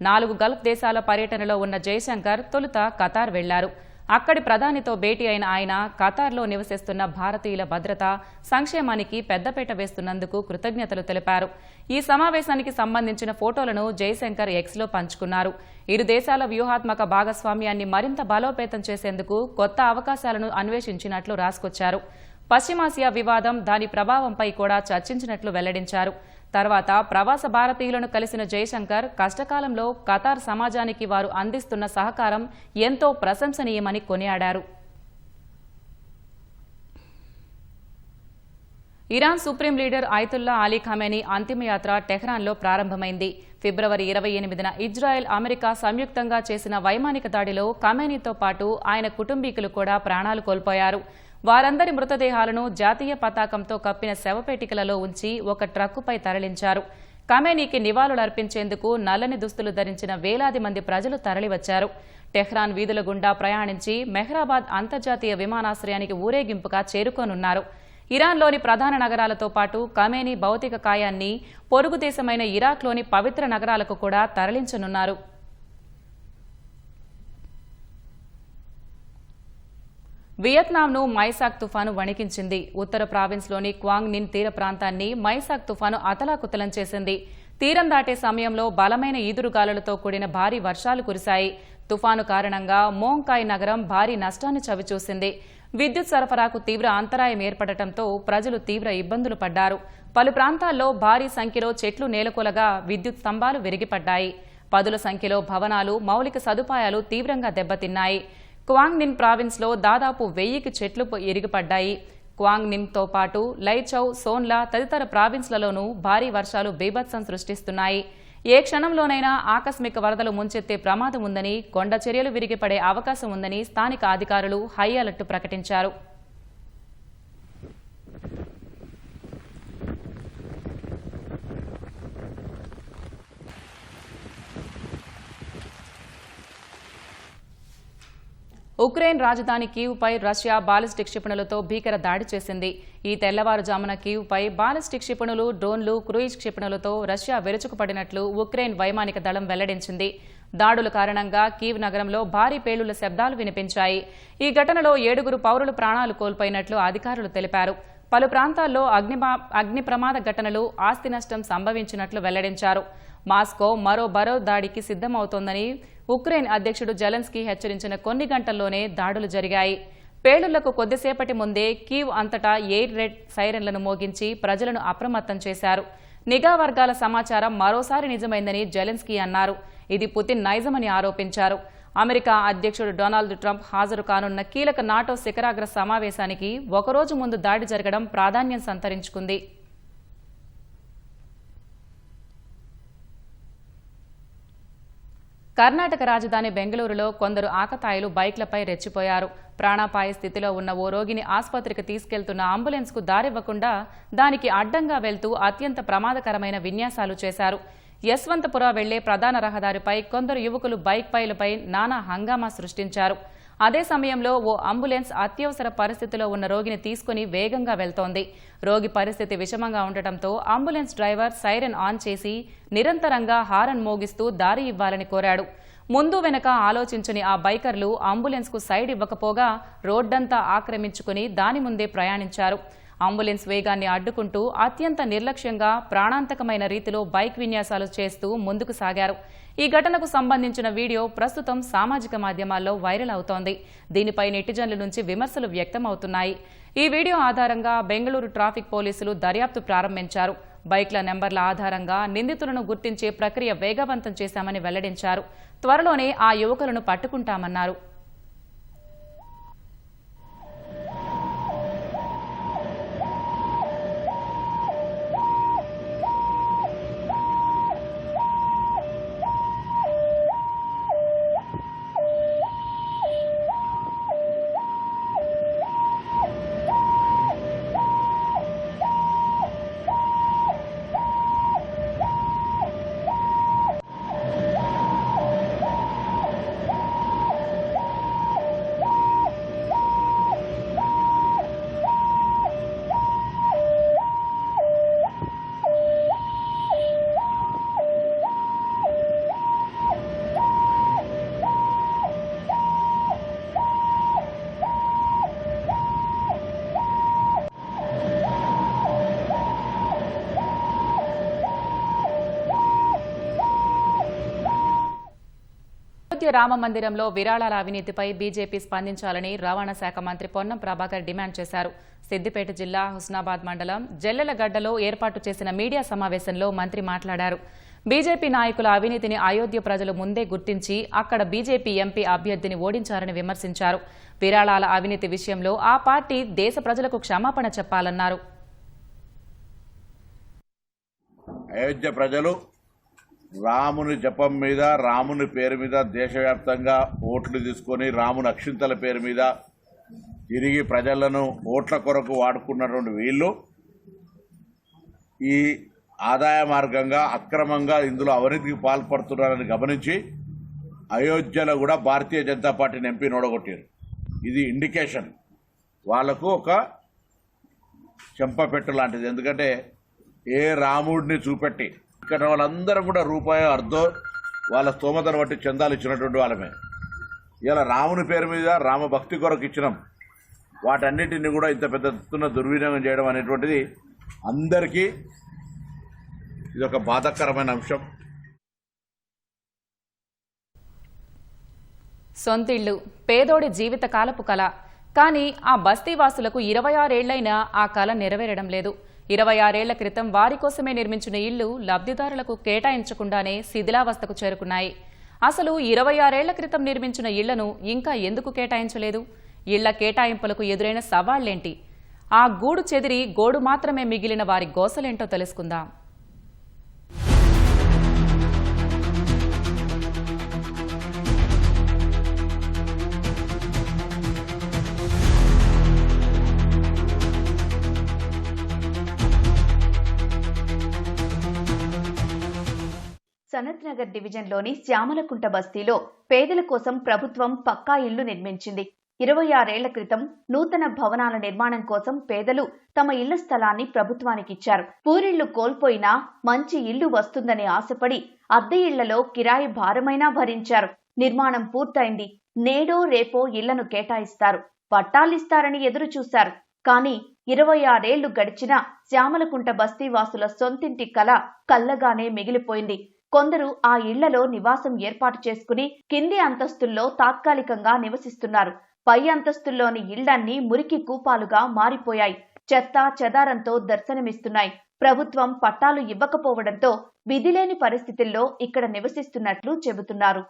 S1: 4 గల్ఫ్ దేశాల పర్యటనలో ఉన్న జయశంకర్ తొలుత ఖతార్ వెళ్లారు. అక్కడి ప్రధానితో భేటీ అయిన ఆయన ఖతార్లో నివసిస్తున్న భారతీయుల భద్రత, సంక్షేమానికి పెద్దపీట వేస్తున్నందుకు కృతజ్ఞతలు తెలిపారు. ఈ సమావేశానికి సంబంధించిన ఫోటోలను జయశంకర్ ఎక్స్లో పంచుకున్నారు. ఇరు దేశాల వ్యూహాత్మక భాగస్వామ్యాన్ని మరింత బలోపేతం చేసేందుకు కొత్త అవకాశాలను అన్వేషించినట్లు రాసుకొచ్చారు. పశ్చిమాసియా వివాదం, దాని ప్రభావంపై కూడా చర్చించినట్లు వెల్లడించారు. తర్వాత ప్రవాస భారతీయులను కలిసిన జయశంకర్ కష్టకాలంలో ఖతార్ సమాజానికి వారు అందిస్తున్న సహకారం ఎంతో ప్రశంసనీయమని కొనియాడారు. Iran supreme leader Ayatollah Ali Khamenei అంతిమయాత్ర టెహ్రాన్లో ప్రారంభమైంది. ఫిబ్రవరి 28న ఇజ్రాయెల్, అమెరికా సంయుక్తంగా చేసిన వైమానిక దాడిలో ఖమేనీతో పాటు ఆయన కుటుంబీకులు కూడా ప్రాణాలు కోల్పోయారు. వారందరి మృతదేహాలను జాతీయ పతాకంతో కప్పిన శవపేటికలలో ఉంచి ఒక ట్రక్కుపై తరలించారు. ఖమేనీకి నివాళులర్పించేందుకు నల్లని దుస్తులు ధరించిన వేలాది మంది ప్రజలు తరలివచ్చారు. టెహ్రాన్ వీధుల గుండా ప్రయాణించి మెహ్రాబాద్ అంతర్జాతీయ విమానాశ్రయానికి ఊరేగింపుగా చేరుకోనున్నారు. ఇరాన్లోని ప్రధాన నగరాలతో పాటు ఖమేనీ భౌతిక కాయాన్ని పొరుగు దేశమైన ఇరాక్లోని పవిత్ర నగరాలకు కూడా తరలించనున్నారు. వియత్నాంను మైసాక్ తుఫాను వణికించింది. ఉత్తర ప్రావిన్స్లోని క్వాంగ్ నిన్ తీర ప్రాంతాన్ని మైసాక్ తుఫాను అతలాకుతలం చేసింది. తీరం దాటే సమయంలో బలమైన ఈదురుగాలులతో కూడిన భారీ వర్షాలు కురిశాయి. తుఫాను కారణంగా మోంగ్కాయ్ నగరం భారీ నష్టాన్ని చవిచూసింది. విద్యుత్ సరఫరాకు తీవ్ర అంతరాయం ఏర్పడటంతో ప్రజలు తీవ్ర ఇబ్బందులు పడ్డారు. పలు ప్రాంతాల్లో భారీ సంఖ్యలో చెట్లు నేలకొలగా విద్యుత్ స్తంభాలు విరిగిపడ్డాయి. పదుల సంఖ్యలో భవనాలు, మౌలిక సదుపాయాలు తీవ్రంగా దెబ్బతిన్నాయి. క్వాంగ్ నిన్ ప్రావిన్స్లో దాదాపు 1000కి చెట్లు ఇరిగిపడ్డాయి. క్వాంగ్ నిన్తో పాటు లైచౌ, సోన్లా తదితర ప్రావిన్స్లలోనూ భారీ వర్షాలు బీభత్సం సృష్టిస్తున్నాయి. ఏ క్షణంలోనైనా ఆకస్మిక వరదలు ముంచెత్తే ప్రమాదం ఉందని, కొండ చర్యలు విరిగిపడే అవకాశం ఉందని స్థానిక అధికారులు హై అలర్ట్ ప్రకటించారు. ఉక్రెయిన్ రాజధాని కీవ్పై రష్యా బాలిస్టిక్ క్షిపణులతో భీకర దాడి చేసింది. ఈ తెల్లవారుజామున కీవ్పై బాలిస్టిక్ క్షిపణులు, డ్రోన్లు, క్రూయిజ్ క్షిపణులతో రష్యా విరుచుకుపడినట్లు ఉక్రెయిన్ వైమానిక దళం వెల్లడించింది. దాడుల కారణంగా కీవ్ నగరంలో భారీ పేలుళ్ల శబ్దాలు వినిపించాయి. ఈ ఘటనలో 7 పౌరులు ప్రాణాలు కోల్పోయినట్లు అధికారులు తెలిపారు. పలు ప్రాంతాల్లో అగ్ని ప్రమాద ఘటనలు, ఆస్తి నష్టం సంభవించినట్లు వెల్లడించారు. మాస్కో మరో దాడికి సిద్ధమవుతోందని ఉక్రెయిన్ అధ్యక్షుడు జెలెన్స్కీ హెచ్చరించిన కొన్ని గంటల్లోనే దాడులు జరిగాయి. పేలుళ్లకు కొద్దిసేపటి ముందే కీవ్ అంతటా ఎయిర్ రెడ్ సైరన్లను మోగించి ప్రజలను అప్రమత్తం చేశారు. నిఘా వర్గాల సమాచారం మరోసారి నిజమైందని జెలెన్స్కీ అన్నారు. ఇది పుతిన్ నైజమని ఆరోపించారు. అమెరికా అధ్యక్షుడు డొనాల్డ్ ట్రంప్ హాజరు కానున్న కీలక నాటో శిఖరాగ్ర సమావేశానికి ఒకరోజు ముందు దాడి జరగడం ప్రాధాన్యం సంతరించుకుంది. కర్ణాటక రాజధాని బెంగళూరులో కొందరు ఆకతాయిలు బైక్లపై రెచ్చిపోయారు. ప్రాణాపాయ స్థితిలో ఉన్న ఓ రోగిని ఆసుపత్రికి తీసుకెళ్తున్న అంబులెన్స్కు దారివ్వకుండా దానికి అడ్డంగా వెళ్తూ అత్యంత ప్రమాదకరమైన విన్యాసాలు చేశారు. యశ్వంతపుర వెళ్లే ప్రధాన రహదారిపై కొందరు యువకులు బైక్పైలపై నానా హంగామా సృష్టించారు. అదే సమయంలో ఓ అంబులెన్స్ అత్యవసర పరిస్థితిలో ఉన్న రోగిని తీసుకుని వేగంగా వెళ్తోంది. రోగి పరిస్థితి విషమంగా ఉండటంతో అంబులెన్స్ డ్రైవర్ సైరన్ ఆన్ చేసి నిరంతరంగా హారన్ మోగిస్తూ దారి ఇవ్వాలని కోరాడు. ముందు వెనక ఆలోచించని ఆ బైకర్లు అంబులెన్స్కు సైడ్ ఇవ్వకపోగా రోడ్డంతా ఆక్రమించుకుని దాని ముందే ప్రయాణించారు. అంబులెన్స్ వేగాన్ని అడ్డుకుంటూ అత్యంత నిర్లక్ష్యంగా ప్రాణాంతకమైన రీతిలో బైక్ విన్యాసాలు చేస్తూ ముందుకు సాగారు. ఈ ఘటనకు సంబంధించిన వీడియో ప్రస్తుతం సామాజిక మాధ్యమాల్లో వైరల్ అవుతోంది. దీనిపై నెటిజన్ల నుంచి విమర్శలు వ్యక్తమవుతున్నాయి. ఈ వీడియో ఆధారంగా బెంగళూరు ట్రాఫిక్ పోలీసులు దర్యాప్తు ప్రారంభించారు. బైక్ల నెంబర్ల ఆధారంగా నిందితులను గుర్తించే ప్రక్రియ వేగవంతం చేశామని వెల్లడించారు. త్వరలోనే ఆ యువకులను పట్టుకుంటామన్నారు. అయోధ్య రామ మందిరంలో విరాళాల అవినీతిపై బీజేపీ స్పందించాలని రవాణా శాఖ మంత్రి పొన్నం ప్రభాకర్ డిమాండ్ చేశారు. సిద్దిపేట జిల్లా హుస్నాబాద్ మండలం జల్లెలగడ్డలో ఏర్పాటు చేసిన మీడియా సమావేశంలో మంత్రి మాట్లాడారు. బీజేపీ నాయకుల అవినీతిని అయోధ్య ప్రజలు ముందే గుర్తించి అక్కడ బీజేపీ ఎంపీ అభ్యర్థిని ఓడించారని విమర్శించారు. విరాళాల అవినీతి విషయంలో ఆ పార్టీ దేశ ప్రజలకు క్షమాపణ చెప్పాలన్నారు.
S11: అయోధ్య ప్రజలు రాముని జపం మీద, రాముని పేరు మీద దేశవ్యాప్తంగా ఓట్లు తీసుకొని రాముని అక్షింతల పేరు మీద తిరిగి ప్రజలను ఓట్ల కొరకు వాడుకున్నటువంటి వీళ్ళు ఈ ఆదాయ మార్గంగా అక్రమంగా ఇందులో అవినీతికి పాల్పడుతున్నారని గమనించి అయోధ్యలో కూడా భారతీయ జనతా పార్టీని ఎంపీని ఓడగొట్టారు. ఇది ఇండికేషన్, వాళ్లకు ఒక చెంపపెట్టు లాంటిది. ఎందుకంటే ఏ రాముడిని చూపెట్టి ఇక్కడ వాళ్ళందరూ కూడా రూపాయి అర్ధో వాళ్ళ స్తోమతను బట్టి చందాలు ఇచ్చినటువంటి వాళ్ళమే. ఇలా రాముని పేరు మీద రామ భక్తి కొరకు ఇచ్చినాం. వాటన్నిటిని కూడా ఇంత పెద్ద ఎత్తున దుర్వినియోగం చేయడం అనేటువంటిది అందరికీ ఇది ఒక బాధాకరమైన అంశం.
S1: సొంతిళ్లు పేదోడి జీవితకాలపు కళ. కానీ ఆ బస్తీవాసులకు 26 ఏళ్లైనా ఆ కళ నెరవేరడం లేదు. 26 ఏళ్ల క్రితం వారి కోసమే నిర్మించిన ఇళ్లు లబ్ధిదారులకు కేటాయించకుండానే శిథిలావస్థకు చేరుకున్నాయి. అసలు 26 ఏళ్ల క్రితం నిర్మించిన ఇళ్లను ఇంకా ఎందుకు కేటాయించలేదు? ఇళ్ల కేటాయింపులకు ఎదురైన సవాళ్లేంటి? ఆ గూడు చెదిరి గోడు మాత్రమే మిగిలిన వారి గోసలేంటో తెలుసుకుందాం.
S12: సనత్ నగర్ డివిజన్లోని శ్యామలకుంట బస్తీలో పేదల కోసం ప్రభుత్వం పక్కా ఇళ్లు నిర్మించింది. 26 ఏళ్ల క్రితం నూతన భవనాల నిర్మాణం కోసం పేదలు తమ ఇళ్ల స్థలాన్ని ప్రభుత్వానికి ఇచ్చారు. పూరిళ్లు కోల్పోయినా మంచి ఇల్లు వస్తుందని ఆశపడి అద్దె ఇళ్లలో కిరాయి భారమైనా భరించారు. నిర్మాణం పూర్తయింది. నేడో రేపో ఇళ్లను కేటాయిస్తారు, పట్టాలిస్తారని ఎదురు చూశారు. కానీ 26 ఏళ్లు గడిచినా శ్యామలకుంట బస్తీవాసుల సొంతింటి కల కల్లగానే మిగిలిపోయింది. కొందరు ఆ ఇళ్లలో నివాసం ఏర్పాటు చేసుకుని కింది అంతస్తుల్లో తాత్కాలికంగా నివసిస్తున్నారు. పై అంతస్తుల్లోని ఇళ్లన్నీ మురికి కూపాలుగా మారిపోయాయి. చెత్త చెదారంతో దర్శనమిస్తున్నాయి. ప్రభుత్వం పట్టాలు ఇవ్వకపోవడంతో విధిలేని పరిస్థితుల్లో ఇక్కడ నివసిస్తున్నట్లు చెబుతున్నారు.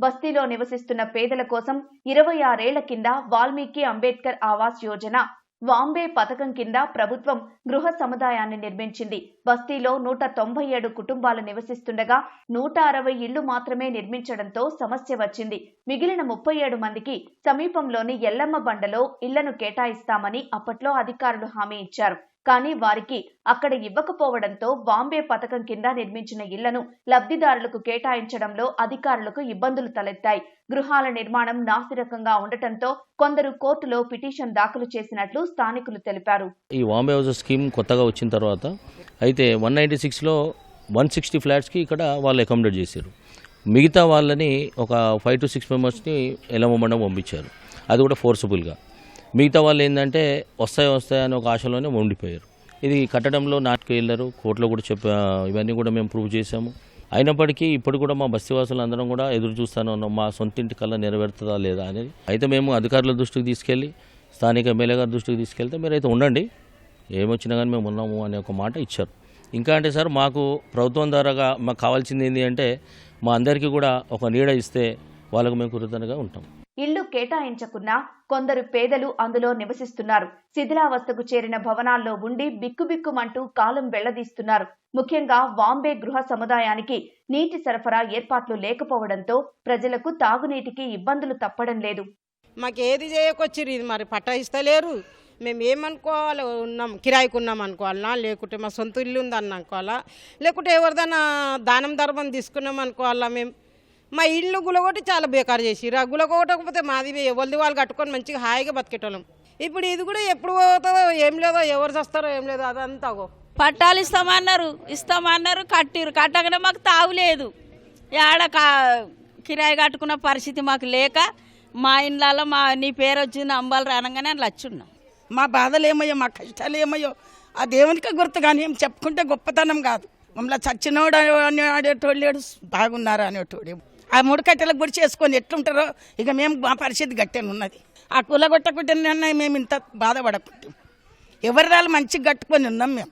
S12: బస్తీలో నివసిస్తున్న పేదల కోసం 26 ఏళ్ల కింద వాల్మీకి అంబేద్కర్ ఆవాస్ యోజన వాంబే పథకం కింద ప్రభుత్వం గృహ సముదాయాన్ని నిర్మించింది. బస్తీలో 197 కుటుంబాలు నివసిస్తుండగా 160 ఇళ్లు మాత్రమే నిర్మించడంతో సమస్య వచ్చింది. మిగిలిన 37 మందికి సమీపంలోని ఎల్లమ్మ బండలో ఇళ్లను కేటాయిస్తామని అప్పట్లో అధికారులు హామీ ఇచ్చారు. కానీ వారికి అక్కడ ఇవ్వకపోవడంతో బాంబే పథకం కింద నిర్మించిన ఇళ్లను లబ్ధిదారులకు కేటాయించడంలో అధికారులకు ఇబ్బందులు తలెత్తాయి. గృహాల నిర్మాణం నాసిరకంగా ఉండటంతో కొందరు కోర్టులో పిటిషన్ దాఖలు చేసినట్లు స్థానికులు తెలిపారు.
S13: ఈ బాంబే హౌస్ స్కీమ్ కొత్తగా వచ్చిన తర్వాత అయితే 196లో 160 ఫ్లాట్స్కి ఇక్కడ వాళ్ళు అకామిడేట్ చేశారు. మిగతా వాళ్ళని ఒక 5 to 6 మెంబర్స్ని ఎలమమండం పంపించారు, అది కూడా ఫోర్సబుల్గా. మిగతా వాళ్ళు ఏంటంటే వస్తాయని ఒక ఆశలోనే ఉండిపోయారు. ఇది కట్టడంలో నాటుకు వెళ్ళారు, కోర్టులో కూడా ఇవన్నీ కూడా మేము ప్రూవ్ చేశాము. అయినప్పటికీ ఇప్పుడు కూడా మా బస్తీవాసులు అందరం కూడా ఎదురు చూస్తూనే ఉన్నాం, మా సొంతింటి కల్లా నెరవేరుతుందా లేదా అనేది. అయితే మేము అధికారుల దృష్టికి తీసుకెళ్ళి స్థానిక ఎమ్మెల్యే గారి దృష్టికి తీసుకెళ్తే మీరైతే ఉండండి, ఏమొచ్చినా కానీ మేము ఉన్నాము అనే ఒక మాట ఇచ్చారు. ఇంకా అంటే సార్ మాకు ప్రభుత్వం ద్వారాగా మాకు కావాల్సింది ఏంటి అంటే మా అందరికీ కూడా ఒక నీడ ఇస్తే వాళ్ళకు మేము కృతజ్ఞతగా ఉంటాం.
S12: ఇల్లు కేటాయించకున్నా కొందరు పేదలు అందులో నివసిస్తున్నారు. శిథిలావస్థకు చేరిన భవనాల్లో ఉండి బిక్కుబిక్కుమంటూ కాలం వెళ్లదీస్తున్నారు. ముఖ్యంగా వాంబే గృహ సముదాయానికి నీటి సరఫరా ఏర్పాట్లు లేకపోవడంతో ప్రజలకు తాగునీటికి ఇబ్బందులు తప్పడం లేదు.
S14: మాకేది చేయకొచ్చిరు, ఇది మరి పట్టా ఇస్తలేరు. మేము ఏమనుకోవాలి, ఉన్నాం కిరాయికి ఉన్నాం అనుకోవాలన్నా, లేకుంటే మా సొంత ఇల్లు ఉందని అనుకోవాలా, లేకుంటే ఎవరిదైనా దానం ధర్మం తీసుకున్నాం అనుకోవాలా. మేము మా ఇల్లు గులగొట్టి చాలా బేకారు చేసిరు. ఆ గులగొట్టకపోతే మాది ఎవరిది వాళ్ళు కట్టుకొని మంచిగా హాయిగా బతికేటోళ్ళం. ఇప్పుడు ఇది కూడా ఎప్పుడు పోతుందో ఏం లేదో, ఎవరు చేస్తారో ఏం లేదో, అదంతా
S15: పట్టాలు ఇస్తామన్నారు కట్టిరు. కట్టగానే మాకు తావులేదు, ఆడ కిరాయి కట్టుకున్న పరిస్థితి మాకు లేక మా ఇండ్లలో నీ పేరు వచ్చింది అంబాలు రానగానే అట్లా వచ్చున్నాం.
S16: మా బాధలు ఏమయ్యో, మా కష్టాలు ఏమయ్యో ఆ దేవునికి గుర్తు, కానీ ఏం చెప్పుకుంటే గొప్పతనం కాదు. మమ్మల్ని చచ్చినోడు ఆడేటోడు లేడు, బాగున్నారు అనేటోడు. ఆ 3 కట్టెలకు గుడి చేసుకొని ఎట్లుంటారో ఇక మేము మా పరిస్థితి గట్టెను ఉన్నది. ఆ కూలగొట్టకుంటే మేము ఇంత బాధపడకుంటాం. ఎవరి రాళ్ళు మంచిగా కట్టుకొని ఉన్నాం మేము,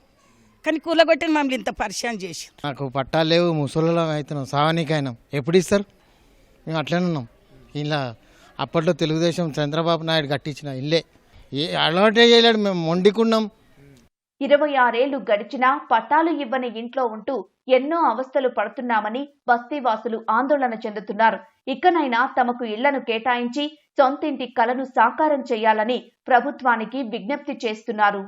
S16: కానీ కూలగొట్టిన మమ్మల్ని ఇంత పరిచయం చేసి.
S17: నాకు పట్టాలు లేవు, ముసలిలో అవుతున్నాం, సావానికైనాం. ఎప్పుడు ఇస్తారు? మేము అట్లనే ఉన్నాం. ఇలా అప్పట్లో తెలుగుదేశం చంద్రబాబు నాయుడు కట్టించిన ఇల్లే, అలవాటే చేయలేడు, మేము మొండికున్నాం.
S12: 26 ఏళ్లు గడిచినా పట్టాలు ఇవ్వని ఇంట్లో ఉంటూ ఎన్నో అవస్థలు పడుతున్నామని బస్తీవాసులు ఆందోళన చెందుతున్నారు. ఇకనైనా తమకు ఇళ్లను కేటాయించి సొంతింటి కలను సాకారం చేయాలని ప్రభుత్వానికి విజ్ఞప్తి చేస్తున్నారు.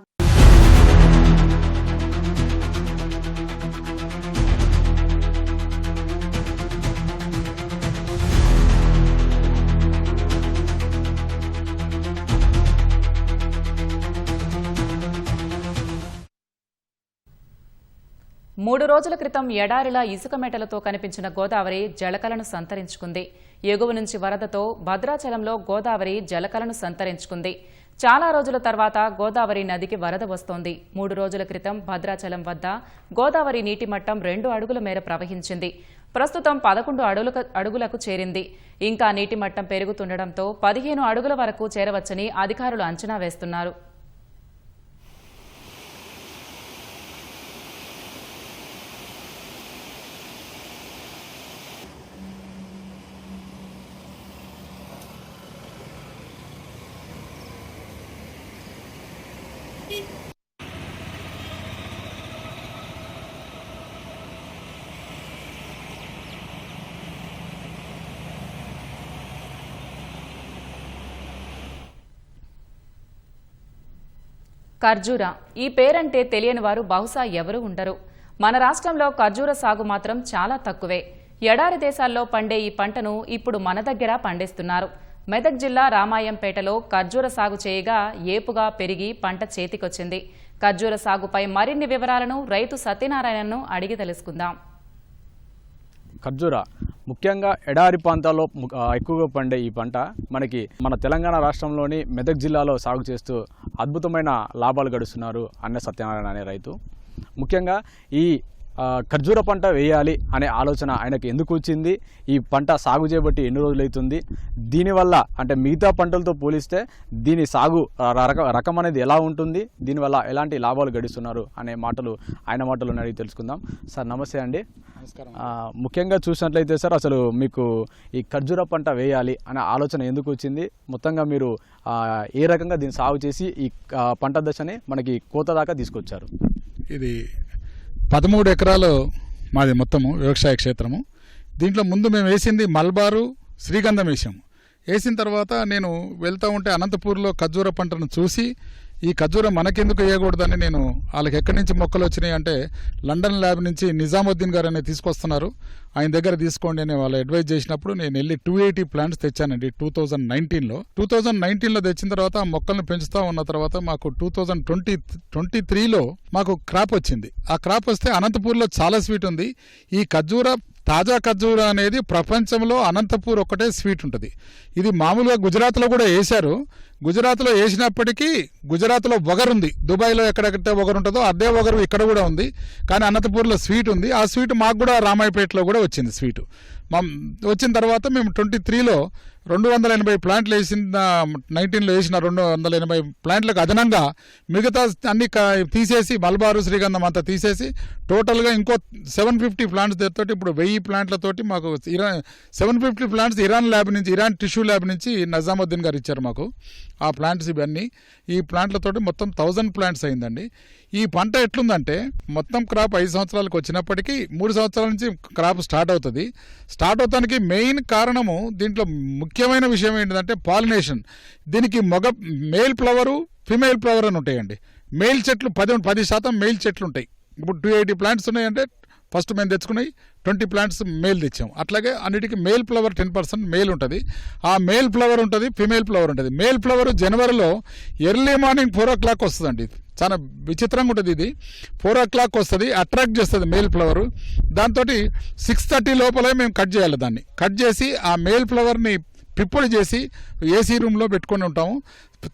S1: మూడు రోజుల క్రితం ఎడారిలా ఇసుక మెటలతో కనిపించిన గోదావరి జలకలను సంతరించుకుంది. ఎగువ నుంచి వరదతో భద్రాచలంలో గోదావరి జలకలను సంతరించుకుంది. చాలా రోజుల తర్వాత గోదావరి నదికి వరద వస్తోంది. 3 రోజుల క్రితం భద్రాచలం వద్ద గోదావరి నీటి మట్టం 2 అడుగుల మేర ప్రవహించింది. ప్రస్తుతం 11 అడుగులకు చేరింది. ఇంకా నీటి మట్టం పెరుగుతుండటంతో 15 అడుగుల వరకు చేరవచ్చని అధికారులు అంచనా వేస్తున్నారు. ఖర్జూర ఈ పేరంటే తెలియని వారు బహుశా ఎవరూ ఉండరు. మన రాష్ట్రంలో ఖర్జూర సాగు మాత్రం చాలా తక్కువే. ఎడారి దేశాల్లో పండే ఈ పంటను ఇప్పుడు మన దగ్గర పండిస్తున్నారు. మెదక్ జిల్లా రామాయంపేటలో ఖర్జూర సాగు చేయగా ఏపుగా పెరిగి పంట చేతికొచ్చింది. ఖర్జూర సాగుపై మరిన్ని వివరాలను రైతు సత్యనారాయణను అడిగి తెలుసుకుందాం.
S18: ఖర్జూర ముఖ్యంగా ఎడారి ప్రాంతాల్లో ఎక్కువగా పండే ఈ పంట మనకి మన తెలంగాణ రాష్ట్రంలోని మెదక్ జిల్లాలో సాగు చేస్తూ అద్భుతమైన లాభాలు గడుస్తున్నారు అన్న సత్యనారాయణ అనే రైతు. ముఖ్యంగా ఈ ఖర్జూర పంట వేయాలి అనే ఆలోచన ఆయనకు ఎందుకు వచ్చింది, ఈ పంట సాగు చేయబట్టి ఎన్ని రోజులు అవుతుంది, దీనివల్ల అంటే మిగతా పంటలతో పోలిస్తే దీని సాగు రకం అనేది ఎలా ఉంటుంది, దీనివల్ల ఎలాంటి లాభాలు గడిస్తున్నారు అనే మాటలు ఆయన మాటలు అడిగి తెలుసుకుందాం. సార్ నమస్తే అండి.
S19: నమస్కారం.
S18: ముఖ్యంగా చూసినట్లయితే సార్ అసలు మీకు ఈ ఖర్జూర పంట వేయాలి అనే ఆలోచన ఎందుకు వచ్చింది, మొత్తంగా మీరు ఏ రకంగా దీన్ని సాగు చేసి ఈ పంట దశని మనకి కోత దాకా తీసుకొచ్చారు?
S19: ఇది 13 ఎకరాలు మాది మొత్తము వ్యవసాయ క్షేత్రము. దీంట్లో ముందు మేము వేసింది మల్బారు, శ్రీగంధం వేసాము. వేసిన తర్వాత నేను వెళ్తూ ఉంటే అనంతపూర్లో ఖర్జూర పంటను చూసి ఈ ఖర్జూరం మనకెందుకు వేయకూడదని నేను వాళ్ళకి ఎక్కడి నుంచి మొక్కలు వచ్చినాయి అంటే లండన్ ల్యాబ్ నుంచి నిజాముద్దీన్ గారు అనేది తీసుకొస్తున్నారు, ఆయన దగ్గర తీసుకోండి అని వాళ్ళు అడ్వైజ్ చేసినప్పుడు నేను వెళ్ళి 280 ప్లాంట్స్ తెచ్చానండి 2019లో. 2019లో తెచ్చిన తర్వాత ఆ మొక్కలను పెంచుతూ ఉన్న తర్వాత మాకు 2023లో మాకు క్రాప్ వచ్చింది. ఆ క్రాప్ వస్తే అనంతపూర్లో చాలా స్వీట్ ఉంది. ఈ తాజా ఖర్జూర అనేది ప్రపంచంలో అనంతపూర్ ఒక్కటే స్వీట్ ఉంటుంది. ఇది మామూలుగా గుజరాత్లో కూడా వేశారు. గుజరాత్లో వేసినప్పటికీ గుజరాత్లో వగరుంది, దుబాయ్లో ఎక్కడెక్కడైతే వగరు ఉంటుందో అదే వగరు ఇక్కడ కూడా ఉంది. కానీ అనంతపూర్లో స్వీట్ ఉంది. ఆ స్వీట్ మాకు కూడా రామాయపేటలో కూడా వచ్చింది స్వీటు. వచ్చిన తర్వాత మేము 23లో 280 ప్లాంట్లు వేసిన 19లో వేసిన 280 ప్లాంట్లకు అదనంగా మిగతా అన్ని తీసేసి మల్బారు శ్రీగంధం అంతా తీసేసి టోటల్గా ఇంకో 750 ప్లాంట్స్ తోటి ఇప్పుడు 1000 ప్లాంట్లతోటి మాకు 750 ప్లాంట్స్ ఇరాన్ టిష్యూ ల్యాబ్ నుంచి నిజాముద్దీన్ గారు ఇచ్చారు మాకు ఆ ప్లాంట్స్. ఇవన్నీ ఈ ప్లాంట్లతోటి మొత్తం 1000 ప్లాంట్స్ అయిందండి. ఈ పంట ఎట్లుందంటే మొత్తం క్రాప్ 5 సంవత్సరాలకు వచ్చినప్పటికీ 3 సంవత్సరాల నుంచి క్రాప్ స్టార్ట్ అవుతుంది. స్టార్ట్ అవుతానికి మెయిన్ కారణము దీంట్లో ముఖ్యమైన విషయం ఏంటంటే పాలినేషన్. దీనికి మేల్ ఫ్లవరు ఫిమేల్ ఫ్లవర్ అని ఉంటాయండి. మేల్ చెట్లు 10% మేల్ చెట్లు ఉంటాయి. ఇప్పుడు 280 ప్లాంట్స్ ఉన్నాయంటే ఫస్ట్ మేము తెచ్చుకున్నాయి 20 ప్లాంట్స్ మేల్ తెచ్చాం. అట్లాగే అన్నిటికీ మేల్ ఫ్లవర్ 10% మేల్ ఉంటుంది. ఆ మేల్ ఫ్లవర్ ఉంటుంది, ఫిమేల్ ఫ్లవర్ ఉంటుంది. మేల్ ఫ్లవర్ జనవరిలో ఎర్లీ మార్నింగ్ 4 o'clock వస్తుందండి. చాలా విచిత్రంగా ఉంటుంది. ఇది 4 o'clock వస్తుంది, అట్రాక్ట్ చేస్తుంది మేల్ ఫ్లవరు. దాంతో 6:30 లోపలే మేము కట్ చేయాలి. దాన్ని కట్ చేసి ఆ మేల్ ఫ్లవర్ని పిప్పొడి చేసి ఏసీ రూమ్లో పెట్టుకొని ఉంటాము.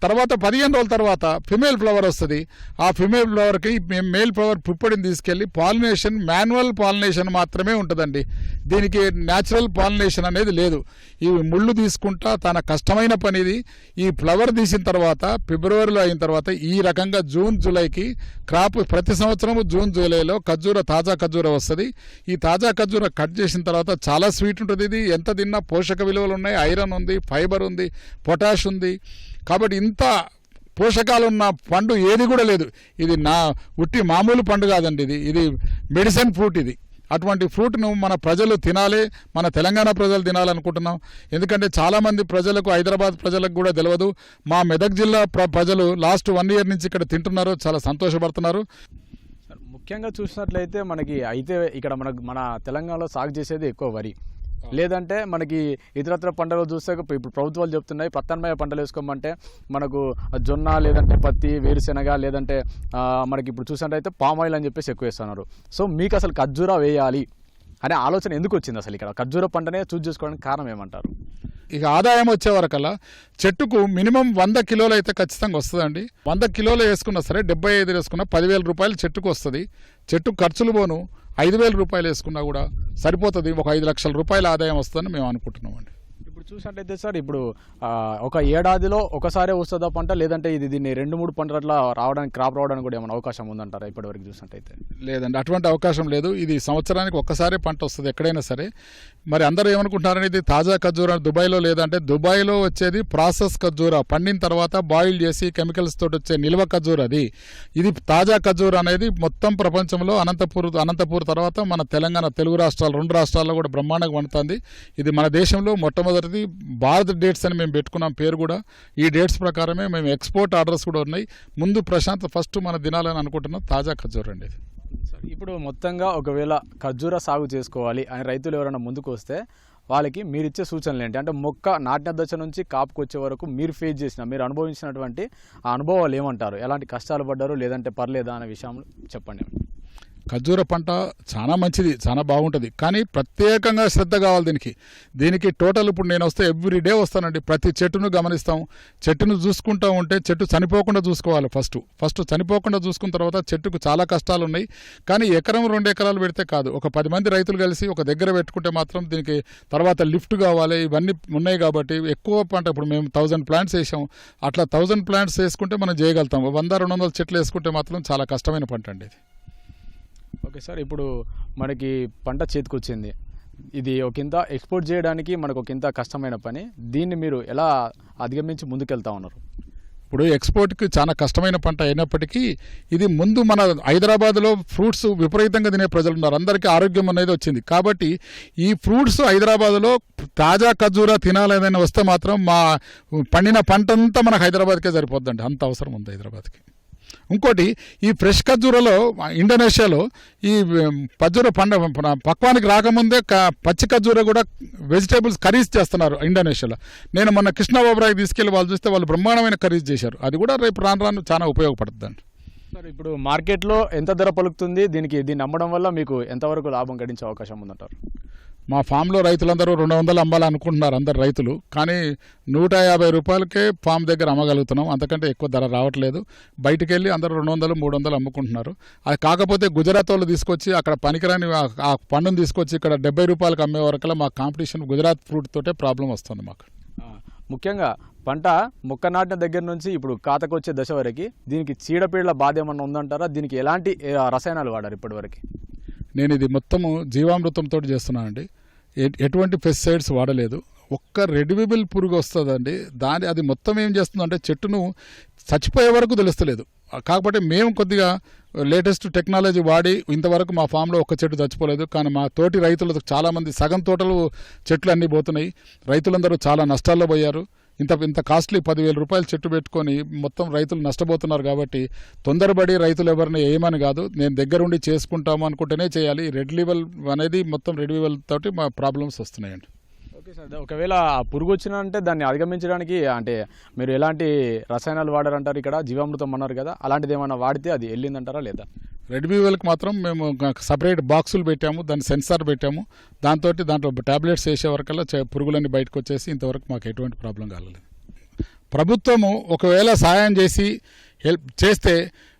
S19: తర్వాత 15 రోజుల తర్వాత ఫిమేల్ ఫ్లవర్ వస్తుంది. ఆ ఫిమేల్ ఫ్లవర్కి మేము మేల్ ఫ్లవర్ పిప్పొడిని తీసుకెళ్ళి పాలినేషన్, మాన్యువల్ పాలినేషన్ మాత్రమే ఉంటుందండి. దీనికి న్యాచురల్ పాలినేషన్ అనేది లేదు. ఈ ముళ్ళు తీసుకుంటా తన కష్టమైన పనిది. ఈ ఫ్లవర్ తీసిన తర్వాత ఫిబ్రవరిలో అయిన తర్వాత ఈ రకంగా జూన్ జూలైకి క్రాప్ ప్రతి సంవత్సరము జూన్ జూలైలో తాజా ఖర్జూర వస్తుంది. ఈ తాజా ఖర్జూర కట్ చేసిన తర్వాత చాలా స్వీట్ ఉంటుంది. ఇది ఎంత తిన్నా పోషక విలువలు ఉన్నాయి, ఐరన్ ఉంది, ఫైబర్ ఉంది, పొటాష్ ఉంది. కాబట్టి ఇంత పోషకాలు ఉన్న పండు ఏది కూడా లేదు. ఇది ఉట్టి మామూలు పండు కాదండి. ఇది మెడిసిన్ ఫ్రూట్. ఇది అటువంటి ఫ్రూట్ను మన ప్రజలు తినాలి, మన తెలంగాణ ప్రజలు తినాలనుకుంటున్నాం. ఎందుకంటే చాలామంది ప్రజలకు, హైదరాబాద్ ప్రజలకు కూడా తెలియదు. మా మెదక్ జిల్లా ప్రజలు లాస్ట్ 1 year నుంచి ఇక్కడ తింటున్నారు, చాలా సంతోషపడుతున్నారు.
S18: ముఖ్యంగా చూసినట్లయితే ఇక్కడ మన తెలంగాణలో సాగు చేసేది ఎక్కువ వరి. లేదంటే మనకి ఇతరత్ర పంటలు చూస్తే ఇప్పుడు ప్రభుత్వాలు చెప్తున్నాయి ప్రత్యామ్నాయ పంటలు వేసుకోమంటే మనకు జొన్న, లేదంటే పత్తి, వేరుశెనగ, లేదంటే మనకి ఇప్పుడు చూసినట్టయితే పామ్ ఆయిల్ అని చెప్పేసి ఎక్కువ వేస్తున్నారు. సో మీకు అసలు ఖర్జూర వేయాలి అనే ఆలోచన ఎందుకు వచ్చింది? అసలు ఇక్కడ ఖర్జూర పంటనే చూస్ చేసుకోవడానికి కారణం ఏమంటారు?
S19: ఇక ఆదాయం వచ్చే వరకల్లా చెట్టుకు మినిమం 100 కిలోలు అయితే ఖచ్చితంగా వస్తుందండి. 100 కిలోలు వేసుకున్నా సరే 75 వేసుకున్నా 10,000 రూపాయలు చెట్టుకు వస్తుంది. చెట్టుకు ఖర్చులు పోను 5,000 రూపాయలు వేసుకున్నా కూడా సరిపోతుంది. ఒక 5 లక్షల రూపాయల ఆదాయం వస్తుందని మేము అనుకుంటున్నామండి.
S18: ఇప్పుడు చూసినట్టయితే సార్, ఇప్పుడు ఒక ఏడాదిలో ఒకసారి వస్తుందా పంట, లేదంటే దీన్ని 2-3 పంటలు అట్లా క్రాప్ రావడానికి కూడా ఏమైనా అవకాశం ఉందంటారా ఇప్పటివరకు చూసినట్టయితే?
S19: లేదండి, అటువంటి అవకాశం లేదు. ఇది సంవత్సరానికి ఒక్కసారి పంట వస్తుంది ఎక్కడైనా సరే. మరి అందరూ ఏమనుకుంటున్నారని ఇది తాజా ఖర్జూర దుబాయ్లో లేదంటే దుబాయ్లో వచ్చేది ప్రాసెస్ ఖర్జూర, పండిన తర్వాత బాయిల్ చేసి కెమికల్స్ తోటి వచ్చే నిల్వ ఖర్జూర. ఇది తాజా ఖర్జూర అనేది మొత్తం ప్రపంచంలో అనంతపూర్ తర్వాత మన తెలంగాణ, తెలుగు రాష్ట్రాలు 2 రాష్ట్రాల్లో కూడా బ్రహ్మాండంగా పండుతుంది. ఇది మన దేశంలో మొట్టమొదటిది భారత్ డేట్స్ అని మేము పెట్టుకున్నాం పేరు కూడా. ఈ డేట్స్ ప్రకారమే మేము ఎక్స్పోర్ట్ ఆర్డర్స్ కూడా ఉన్నాయి. ముందు ప్రశాంత్ ఫస్ట్ మన దినాలని అనుకుంటున్నాం తాజా ఖర్జూర అండి.
S18: ఇప్పుడు మొత్తంగా ఒకవేళ ఖర్జూర సాగు చేసుకోవాలి అని రైతులు ఎవరైనా ముందుకు వస్తే వాళ్ళకి మీరు ఇచ్చే సూచనలు ఏంటి? అంటే మొక్క నాటిన దశ నుంచి కాపుకు వచ్చే వరకు మీరు అనుభవించినటువంటి ఆ అనుభవాలు ఏమంటారు? ఎలాంటి కష్టాలు పడ్డారు, లేదంటే పర్లేదా అనే విషయంలో చెప్పండి.
S19: ఖర్జూర పంట చాలా మంచిది, చాలా బాగుంటుంది. కానీ ప్రత్యేకంగా శ్రద్ధ కావాలి దీనికి టోటల్ ఇప్పుడు నేను వస్తే ఎవ్రీడే వస్తానండి. ప్రతి చెట్టును గమనిస్తాం. చెట్టును చూసుకుంటూ ఉంటే చెట్టు చనిపోకుండా చూసుకోవాలి. ఫస్ట్ చనిపోకుండా చూసుకున్న తర్వాత చెట్టుకు చాలా కష్టాలు ఉన్నాయి. కానీ 1-2 ఎకరాలు పెడితే కాదు. ఒక 10 మంది రైతులు కలిసి ఒక దగ్గర పెట్టుకుంటే మాత్రం దీనికి తర్వాత లిఫ్ట్ కావాలి. ఇవన్నీ ఉన్నాయి కాబట్టి ఎక్కువ పంట. ఇప్పుడు మేము 1000 ప్లాంట్స్ వేసాం. అట్లా 1000 ప్లాంట్స్ వేసుకుంటే మనం చేయగలుగుతాం. 100-200 చెట్లు వేసుకుంటే మాత్రం చాలా కష్టమైన పంట అండి ఇది.
S18: ఓకే సార్, ఇప్పుడు మనకి పంట చేతికి వచ్చింది. ఇది ఒకంత ఎక్స్పోర్ట్ చేయడానికి మనకు ఒకంత కష్టమైన పని. దీన్ని మీరు ఎలా అధిగమించి ముందుకెళ్తా ఉన్నారు?
S19: ఇప్పుడు ఎక్స్పోర్ట్కి చాలా కష్టమైన పంట అయినప్పటికీ ఇది ముందు మన హైదరాబాద్లో ఫ్రూట్స్ విపరీతంగా తినే ప్రజలు ఉన్నారు, అందరికీ ఆరోగ్యం అనేది వచ్చింది. కాబట్టి ఈ ఫ్రూట్స్ హైదరాబాద్లో తాజా ఖర్జూరా తినాలేదని వస్తే మాత్రం మా పండిన పంట అంతా మనకు హైదరాబాద్కే సరిపోద్దండి, అంత అవసరం ఉంది హైదరాబాద్కి. ఇంకోటి ఈ ఫ్రెష్ ఖర్జూరలో ఇండోనేషియాలో ఈ ఖర్జూర పక్వానికి రాకముందే పచ్చి ఖర్జూర కూడా వెజిటేబుల్స్ కర్రీస్ చేస్తున్నారు ఇండోనేషియాలో. నేను మొన్న కృష్ణబాబురాకి తీసుకెళ్లి వాళ్ళు చూస్తే వాళ్ళు బ్రహ్మాండమైన కర్రీస్ చేశారు. అది కూడా రేపు రాను చాలా ఉపయోగపడుతుందండి.
S18: సార్ ఇప్పుడు మార్కెట్లో ఎంత ధర పలుకుతుంది, దీన్ని అమ్మడం వల్ల మీకు ఎంతవరకు లాభం గడించే అవకాశం ఉందంటారు?
S19: మా ఫామ్లో రైతులందరూ 200 అమ్మాలనుకుంటున్నారు అందరు రైతులు, కానీ 150 రూపాయలకే ఫామ్ దగ్గర అమ్మగలుగుతున్నాం, అంతకంటే ఎక్కువ ధర రావట్లేదు. బయటికి వెళ్ళి అందరూ 200, 300 అమ్ముకుంటున్నారు. అది కాకపోతే గుజరాత్ వాళ్ళు తీసుకొచ్చి అక్కడ పనికిరాని ఆ పండును తీసుకొచ్చి ఇక్కడ 70 రూపాయలకు అమ్మే వరకల్లా మా కాంపిటీషన్ గుజరాత్ ఫ్రూట్ తోటే ప్రాబ్లం వస్తుంది మాకు.
S18: ముఖ్యంగా పంట మొక్క నాటిన దగ్గర నుంచి ఇప్పుడు కాతకొచ్చే దశ వరకు దీనికి చీడపీడల బాధ ఏమన్నా ఉందంటారా? దీనికి ఎలాంటి రసాయనాలు వాడారు ఇప్పటివరకు?
S19: నేను ఇది మొత్తము జీవామృతంతో చేస్తున్నానండి, ఎటువంటి పెస్టిసైడ్స్ వాడలేదు. ఒక్క రెడ్విబుల్ పురుగు వస్తుందండి, అది మొత్తం ఏం చేస్తుందంటే చెట్టును చచ్చిపోయే వరకు తెలుస్తలేదు. కాకపోతే మేము కొద్దిగా లేటెస్ట్ టెక్నాలజీ వాడి ఇంతవరకు మా ఫామ్లో ఒక్క చెట్టు చచ్చిపోలేదు. కానీ మా తోటి రైతులకు చాలామంది సగం తోటలు చెట్లు అన్నీ పోతున్నాయి, రైతులందరూ చాలా నష్టాల్లో పోయారు. ఇంత కాస్ట్లీ 10,000 రూపాయలు చెట్టు పెట్టుకొని మొత్తం రైతులు నష్టపోతున్నారు. కాబట్టి తొందరపడి రైతులు ఎవరిని ఏమని కాదు, నేను దగ్గరుండి చేసుకుంటాము అనుకుంటేనే చేయాలి. రెడ్ లీవల్ అనేది మొత్తం రెడ్ లీవల్ తోటి మా ప్రాబ్లమ్స్ వస్తున్నాయండి.
S18: ఓకే సార్, ఒకవేళ పురుగు వచ్చినంటే దాన్ని అధిగమించడానికి అంటే మీరు ఎలాంటి రసాయనాలు వాడారంటారు? ఇక్కడ జీవామృతం అన్నారు కదా, అలాంటిది ఏమైనా వాడితే అది వెళ్ళిందంటారా లేదా?
S19: రెడ్ బీవెల్కి మాత్రం మేము సపరేట్ బాక్సులు పెట్టాము, దాని సెన్సార్ పెట్టాము, దాంట్లో టాబ్లెట్స్ వేసే వరకల్లా పురుగులన్నీ బయటకు వచ్చేసి ఇంతవరకు మాకు ఎటువంటి ప్రాబ్లం కాలేదు. ప్రభుత్వము ఒకవేళ సహాయం చేసి హెల్ప్ చేస్తే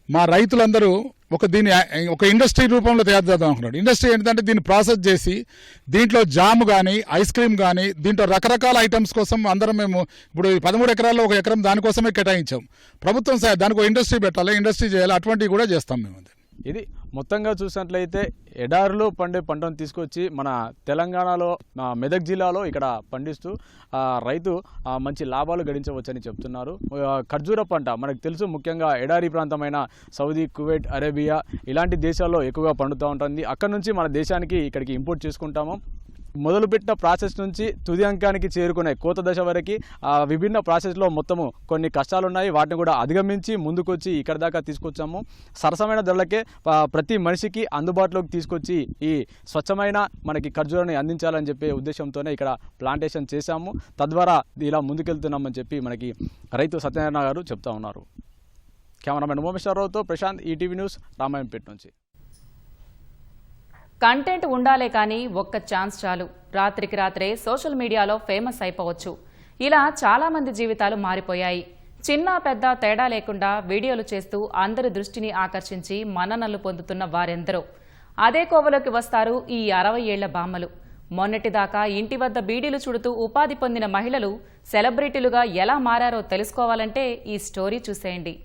S19: మా రైతులందరూ ఒక ఇండస్ట్రీ రూపంలో తయారు చేద్దాం అనుకున్నాడు. ఇండస్ట్రీ ఏంటంటే దీన్ని ప్రాసెస్ చేసి దీంట్లో జామ్ కానీ ఐస్ క్రీమ్ కానీ దీంట్లో రకరకాల ఐటమ్స్ కోసం అందరం మేము ఇప్పుడు 13 ఎకరాల్లో 1 ఎకరం దానికోసమే కేటాయించాం. ప్రభుత్వం దానికి ఒక ఇండస్ట్రీ పెట్టాలి, ఇండస్ట్రీ చేయాలి, అటువంటివి కూడా చేస్తాం మేము.
S18: ఇది మొత్తంగా చూసినట్లయితే ఎడారిలో పండే పంటను తీసుకొచ్చి మన తెలంగాణలో మెదక్ జిల్లాలో ఇక్కడ పండిస్తూ రైతు మంచి లాభాలు గడించవచ్చని చెప్తున్నారు. ఖర్జూర పంట మనకు తెలుసు, ముఖ్యంగా ఎడారి ప్రాంతమైన సౌదీ, కువైట్, అరేబియా ఇలాంటి దేశాల్లో ఎక్కువగా పండుతూ ఉంటుంది. అక్కడ నుంచి మన దేశానికి ఇక్కడికి ఇంపోర్ట్ చేసుకుంటాము. మొదలుపెట్టిన ప్రాసెస్ నుంచి తుది అంకానికి చేరుకునే కోత దశ వరకు విభిన్న ప్రాసెస్లో మొత్తము కొన్ని కష్టాలు ఉన్నాయి, వాటిని కూడా అధిగమించి ముందుకొచ్చి ఇక్కడ దాకా తీసుకొచ్చాము. సరసమైన ధరలకే ప్రతి మనిషికి అందుబాటులోకి తీసుకొచ్చి ఈ స్వచ్ఛమైన మనకి ఖర్జూరాన్ని అందించాలని చెప్పే ఉద్దేశంతోనే ఇక్కడ ప్లాంటేషన్ చేశాము. తద్వారా ఇలా ముందుకెళ్తున్నామని చెప్పి మనకి రైతు సత్యనారాయణ గారు చెప్తా ఉన్నారు. కెమెరామెన్ ఉమేశ్వరరావుతో ప్రశాంత్, ఈటీవీ న్యూస్, రామాయంపేట నుంచి.
S1: కంటెంట్ ఉండాలే కానీ ఒక్క ఛాన్స్ చాలు, రాత్రికి రాత్రే సోషల్ మీడియాలో ఫేమస్ అయిపోవచ్చు. ఇలా చాలామంది జీవితాలు మారిపోయాయి. చిన్న పెద్ద తేడా లేకుండా వీడియోలు చేస్తూ అందరి దృష్టిని ఆకర్షించి మన్ననలు పొందుతున్న వారెందరో. అదే కోవలోకి వస్తారు ఈ 60 ఏళ్ల బామ్మలు. మొన్నటిదాకా ఇంటి వద్ద బీడీలు చుడుతూ ఉపాధి పొందిన మహిళలు సెలబ్రిటీలుగా ఎలా మారారో తెలుసుకోవాలంటే ఈ స్టోరీ చూసేయండి.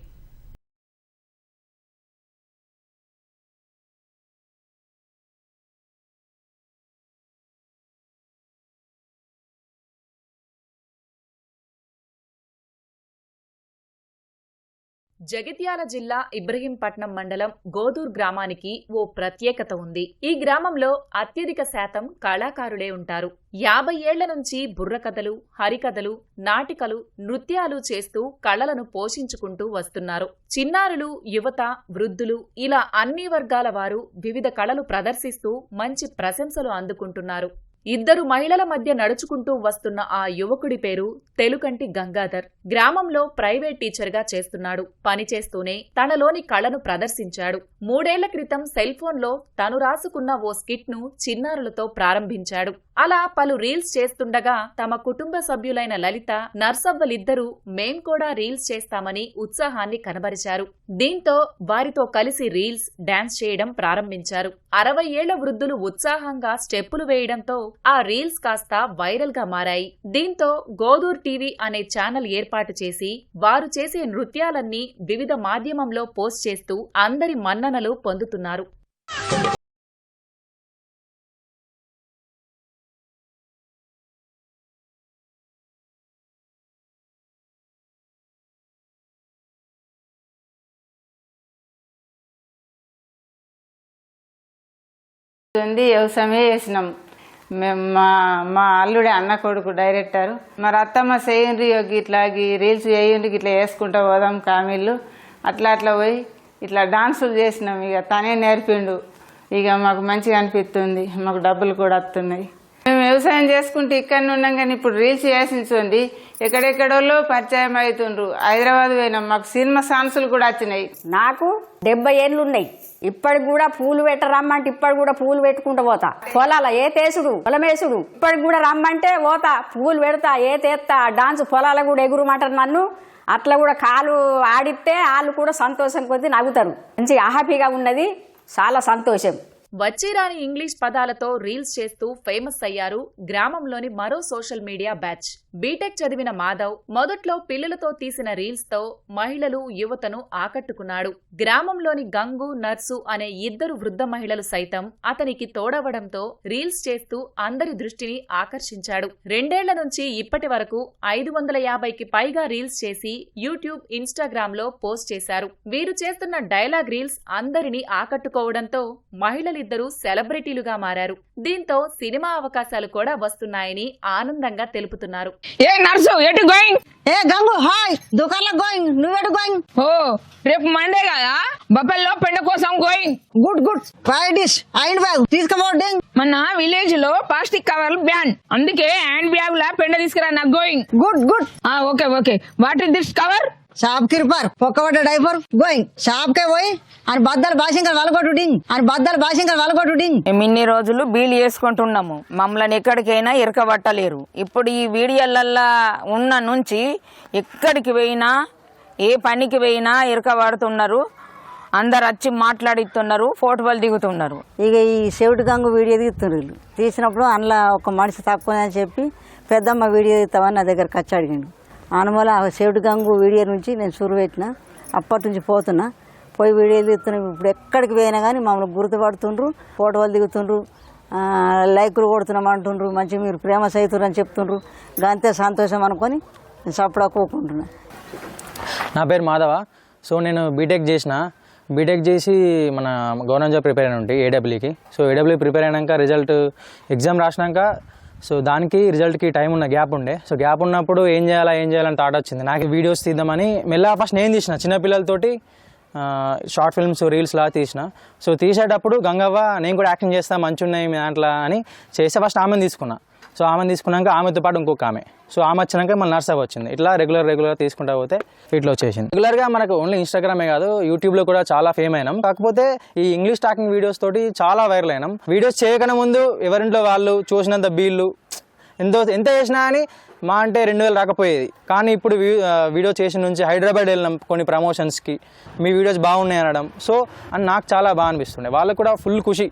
S1: జగిత్యాల జిల్లా ఇబ్రహీంపట్నం మండలం గోదూర్ గ్రామానికి ఓ ప్రత్యేకత ఉంది. ఈ గ్రామంలో అత్యధిక శాతం కళాకారులే ఉంటారు. 50 ఏళ్ల నుంచి బుర్రకథలు, హరికథలు, నాటికలు, నృత్యాలు చేస్తూ కళలను పోషించుకుంటూ వస్తున్నారు. చిన్నారులు, యువత, వృద్ధులు ఇలా అన్ని వర్గాల వారు వివిధ కళలు ప్రదర్శిస్తూ మంచి ప్రశంసలు అందుకుంటున్నారు. 2 మహిళల మధ్య నడుచుకుంటూ వస్తున్న ఆ యువకుడి పేరు తెలుకంటి గంగాధర్. గ్రామంలో ప్రైవేట్ టీచర్గా చేస్తున్నాడు. పనిచేస్తూనే తనలోని కళను ప్రదర్శించాడు. 3 ఏళ్ల క్రితం సెల్ ఫోన్లో తను రాసుకున్న ఓ స్కిట్ ను చిన్నారులతో ప్రారంభించాడు. అలా పలు రీల్స్ చేస్తుండగా తమ కుటుంబ సభ్యులైన లలిత, నర్సవ్వలిద్దరూ మేం కూడా రీల్స్ చేస్తామని ఉత్సాహాన్ని కనబరిచారు. దీంతో వారితో కలిసి రీల్స్, డాన్స్ చేయడం ప్రారంభించారు. 60 ఏళ్ల వృద్ధులు ఉత్సాహంగా స్టెప్పులు వేయడంతో ఆ రీల్స్ కాస్త వైరల్ గా మారాయి. దీంతో గోదూర్ టీవీ అనే ఛానల్ ఏర్పాటు చేసి వారు చేసే నృత్యాలన్నీ వివిధ మాధ్యమంలో పోస్ట్ చేస్తూ అందరి మన్ననలు పొందుతున్నారు.
S20: వ్యవసాయమే చేసినాం మేము. మా అల్లుడే అన్న కొడుకు డైరెక్టర్. మరి అత్తమ్మ చేయండి ఇట్లా రీల్స్ చేయండి ఇట్లా వేసుకుంటా పోదాం కామిళ్ళు అట్లా పోయి ఇట్లా డాన్సులు చేసినాం. ఇక తనే నేర్పిండు. ఇక మాకు మంచిగా అనిపిస్తుంది, మాకు డబ్బులు కూడా వస్తున్నాయి. మేము వ్యవసాయం చేసుకుంటే ఇక్కడ ఉన్నాం కానీ ఇప్పుడు రీల్స్ చేసించండి ఎక్కడెక్కడోళ్ళు పరిచయం అవుతుండ్రు. హైదరాబాద్ పోయినాం, మాకు సినిమా ఛాన్సులు కూడా వచ్చినాయి.
S21: నాకు 70 ఏళ్ళు ఉన్నాయి. ఇప్పటికి కూడా పూలు పెట్టరమ్మంటే ఇప్పటికి కూడా పూలు పెట్టుకుంటూ పోతా. పొలాల ఏతేసుడు పొలమేసుడు ఇప్పటికి కూడా రమ్మంటే పోతా, పూలు పెడతా, ఏతేస్తా, డాన్స్ పొలాల కూడా ఎగురమంటారు నన్ను. అట్లా కూడా కాలు ఆడితే వాళ్ళు కూడా సంతోషం కొద్దీ నవ్వుతారు. మంచి హ్యాపీగా ఉన్నది, చాలా సంతోషం.
S1: వచ్చిరాని ఇంగ్లీష్ పదాలతో రీల్స్ చేస్తూ ఫేమస్ అయ్యారు గ్రామంలోని మరో సోషల్ మీడియా బ్యాచ్. బీటెక్ చదివిన మాధవ్ మొదట్లో పిల్లలతో తీసిన రీల్స్ తో మహిళలు యువతను ఆకట్టుకున్నాడు. గ్రామంలోని గంగు, నర్సు అనే 2 వృద్ధ మహిళలు సైతం అతనికి తోడవడంతో రీల్స్ చేస్తూ అందరి దృష్టిని ఆకర్షించాడు. 2 ఏళ్ల నుంచి ఇప్పటి వరకు 550కి పైగా రీల్స్ చేసి యూట్యూబ్, ఇన్స్టాగ్రామ్ లో పోస్ట్ చేశారు. వీరు చేస్తున్న డైలాగ్ రీల్స్ అందరినీ ఆకట్టుకోవడంతో మహిళలిద్దరూ సెలబ్రిటీలుగా మారారు. దీంతో సినిమా అవకాశాలు కూడా వస్తున్నాయని ఆనందంగా తెలుపుతున్నారు.
S22: ఏ నర్సు ఎటు గోయింగ్?
S21: ఏ గంగు హాయ్, దుకాణంలో గోయింగ్. నువ్వెటు గోయింగ్?
S22: ఓ రేపు మండే కదా, బొబ్బల్లో పెండ కోసం going.
S21: Good good. Fried dish hand bag తీసుకుపోండి.
S22: మన విలేజ్ లో ప్లాస్టిక్ కవర్లు బ్యాన్, అందుకే హ్యాండ్ బ్యాగ్ లా పెండ తీసుకురా నాకు going.
S21: Good good.
S22: Okay okay. What is this cover?
S21: Shop కి రిపేర్ పొక్కబడ్డ డైపర్ గోయింగ్. షాప్ కే పోయి అని బద్దలు భాషంగా వలగొట్టుడింగ్.
S22: ఇన్ని రోజులు బీలు చేసుకుంటున్నాము, మమ్మల్ని ఎక్కడికైనా ఇరకబట్టలేరు. ఇప్పుడు ఈ వీడియోలల్లా ఉన్న నుంచి ఎక్కడికి పోయినా, ఏ పనికి పోయినా ఇరకబడుతున్నారు. అందరు వచ్చి మాట్లాడిస్తున్నారు, ఫోటోలు దిగుతున్నారు.
S21: ఇక ఈ చెవిటి గంగు వీడియో తీస్తున్నారు. తీసినప్పుడు అందులో ఒక మనిషి తక్కువ అని చెప్పి పెద్దమ్మ వీడియో తీస్తామని నా దగ్గరకు వచ్చి అడిగిండు. అనుమూల చెవిటి గంగు వీడియో నుంచి నేను సురు పెట్టిన. అప్పటి నుంచి పోయి వీడియో తీస్తున్నాం. ఇప్పుడు ఎక్కడికి పోయినా కానీ మమ్మల్ని గుర్తుపడుతుండ్రు, ఫోటోలు దిగుతుండ్రు, లైకులు కొడుతున్నాం అంటుండ్రు, మంచిగా మీరు ప్రేమ సైతురు అని చెప్తుండ్రు. అంతే సంతోషం అనుకొని సప్పుడా కూకుంటున్నా.
S23: నా పేరు మాధవ. సో నేను బీటెక్ చేసి మన గవర్నమెంట్ జాబ్ ప్రిపేర్ అయిన ఉంటాయి ఏడబ్ల్యూకి. సో ఏడబ్ల్యూ ప్రిపేర్ అయినాక ఎగ్జామ్ రాసినాక సో దానికి రిజల్ట్కి టైం ఉన్న గ్యాప్ ఉండే. సో గ్యాప్ ఉన్నప్పుడు ఏం చేయాలని థాట్ వచ్చింది నాకు. వీడియోస్ తీద్దామని మెల్లగా ఫస్ట్ నేను తీసిన చిన్నపిల్లలతోటి షార్ట్ ఫిల్మ్స్, రీల్స్ లా తీసిన. సో తీసేటప్పుడు గంగవ్వ నేను కూడా యాక్టింగ్ చేస్తా, మంచి ఉన్నాయి మీ దాంట్లో అని చేస్తే ఫస్ట్ ఆమెను తీసుకున్నా. సో ఆమెను తీసుకున్నాక ఆమెతో పాటు ఇంకొక ఆమె. సో ఆమె వచ్చినాక మళ్ళీ నర్సవ్ వచ్చింది. ఇట్లా రెగ్యులర్ తీసుకుంటా పోతే ఇట్లా వచ్చేసింది. రెగ్యులర్గా మనకు ఓన్లీ ఇన్స్టాగ్రామే కాదు, యూట్యూబ్లో కూడా చాలా ఫేమ్ అయినాం. కాకపోతే ఈ ఇంగ్లీష్ టాకింగ్ వీడియోస్ తోటి చాలా వైరల్ అయినాం. వీడియోస్ చేయకనే ముందు ఎవరింట్లో వాళ్ళు చూసినంత బీళ్ళు ఎంత చేసినా అని మా అంటే 2000 రాకపోయేది. కానీ ఇప్పుడు వీడియో చేసిన నుంచి హైదరాబాద్ వెళ్ళినాం కొన్ని ప్రమోషన్స్కి, మీ వీడియోస్ బాగున్నాయి అనడం. సో అని నాకు చాలా బాగా అనిపిస్తుండే, వాళ్ళకు కూడా ఫుల్ ఖుషి.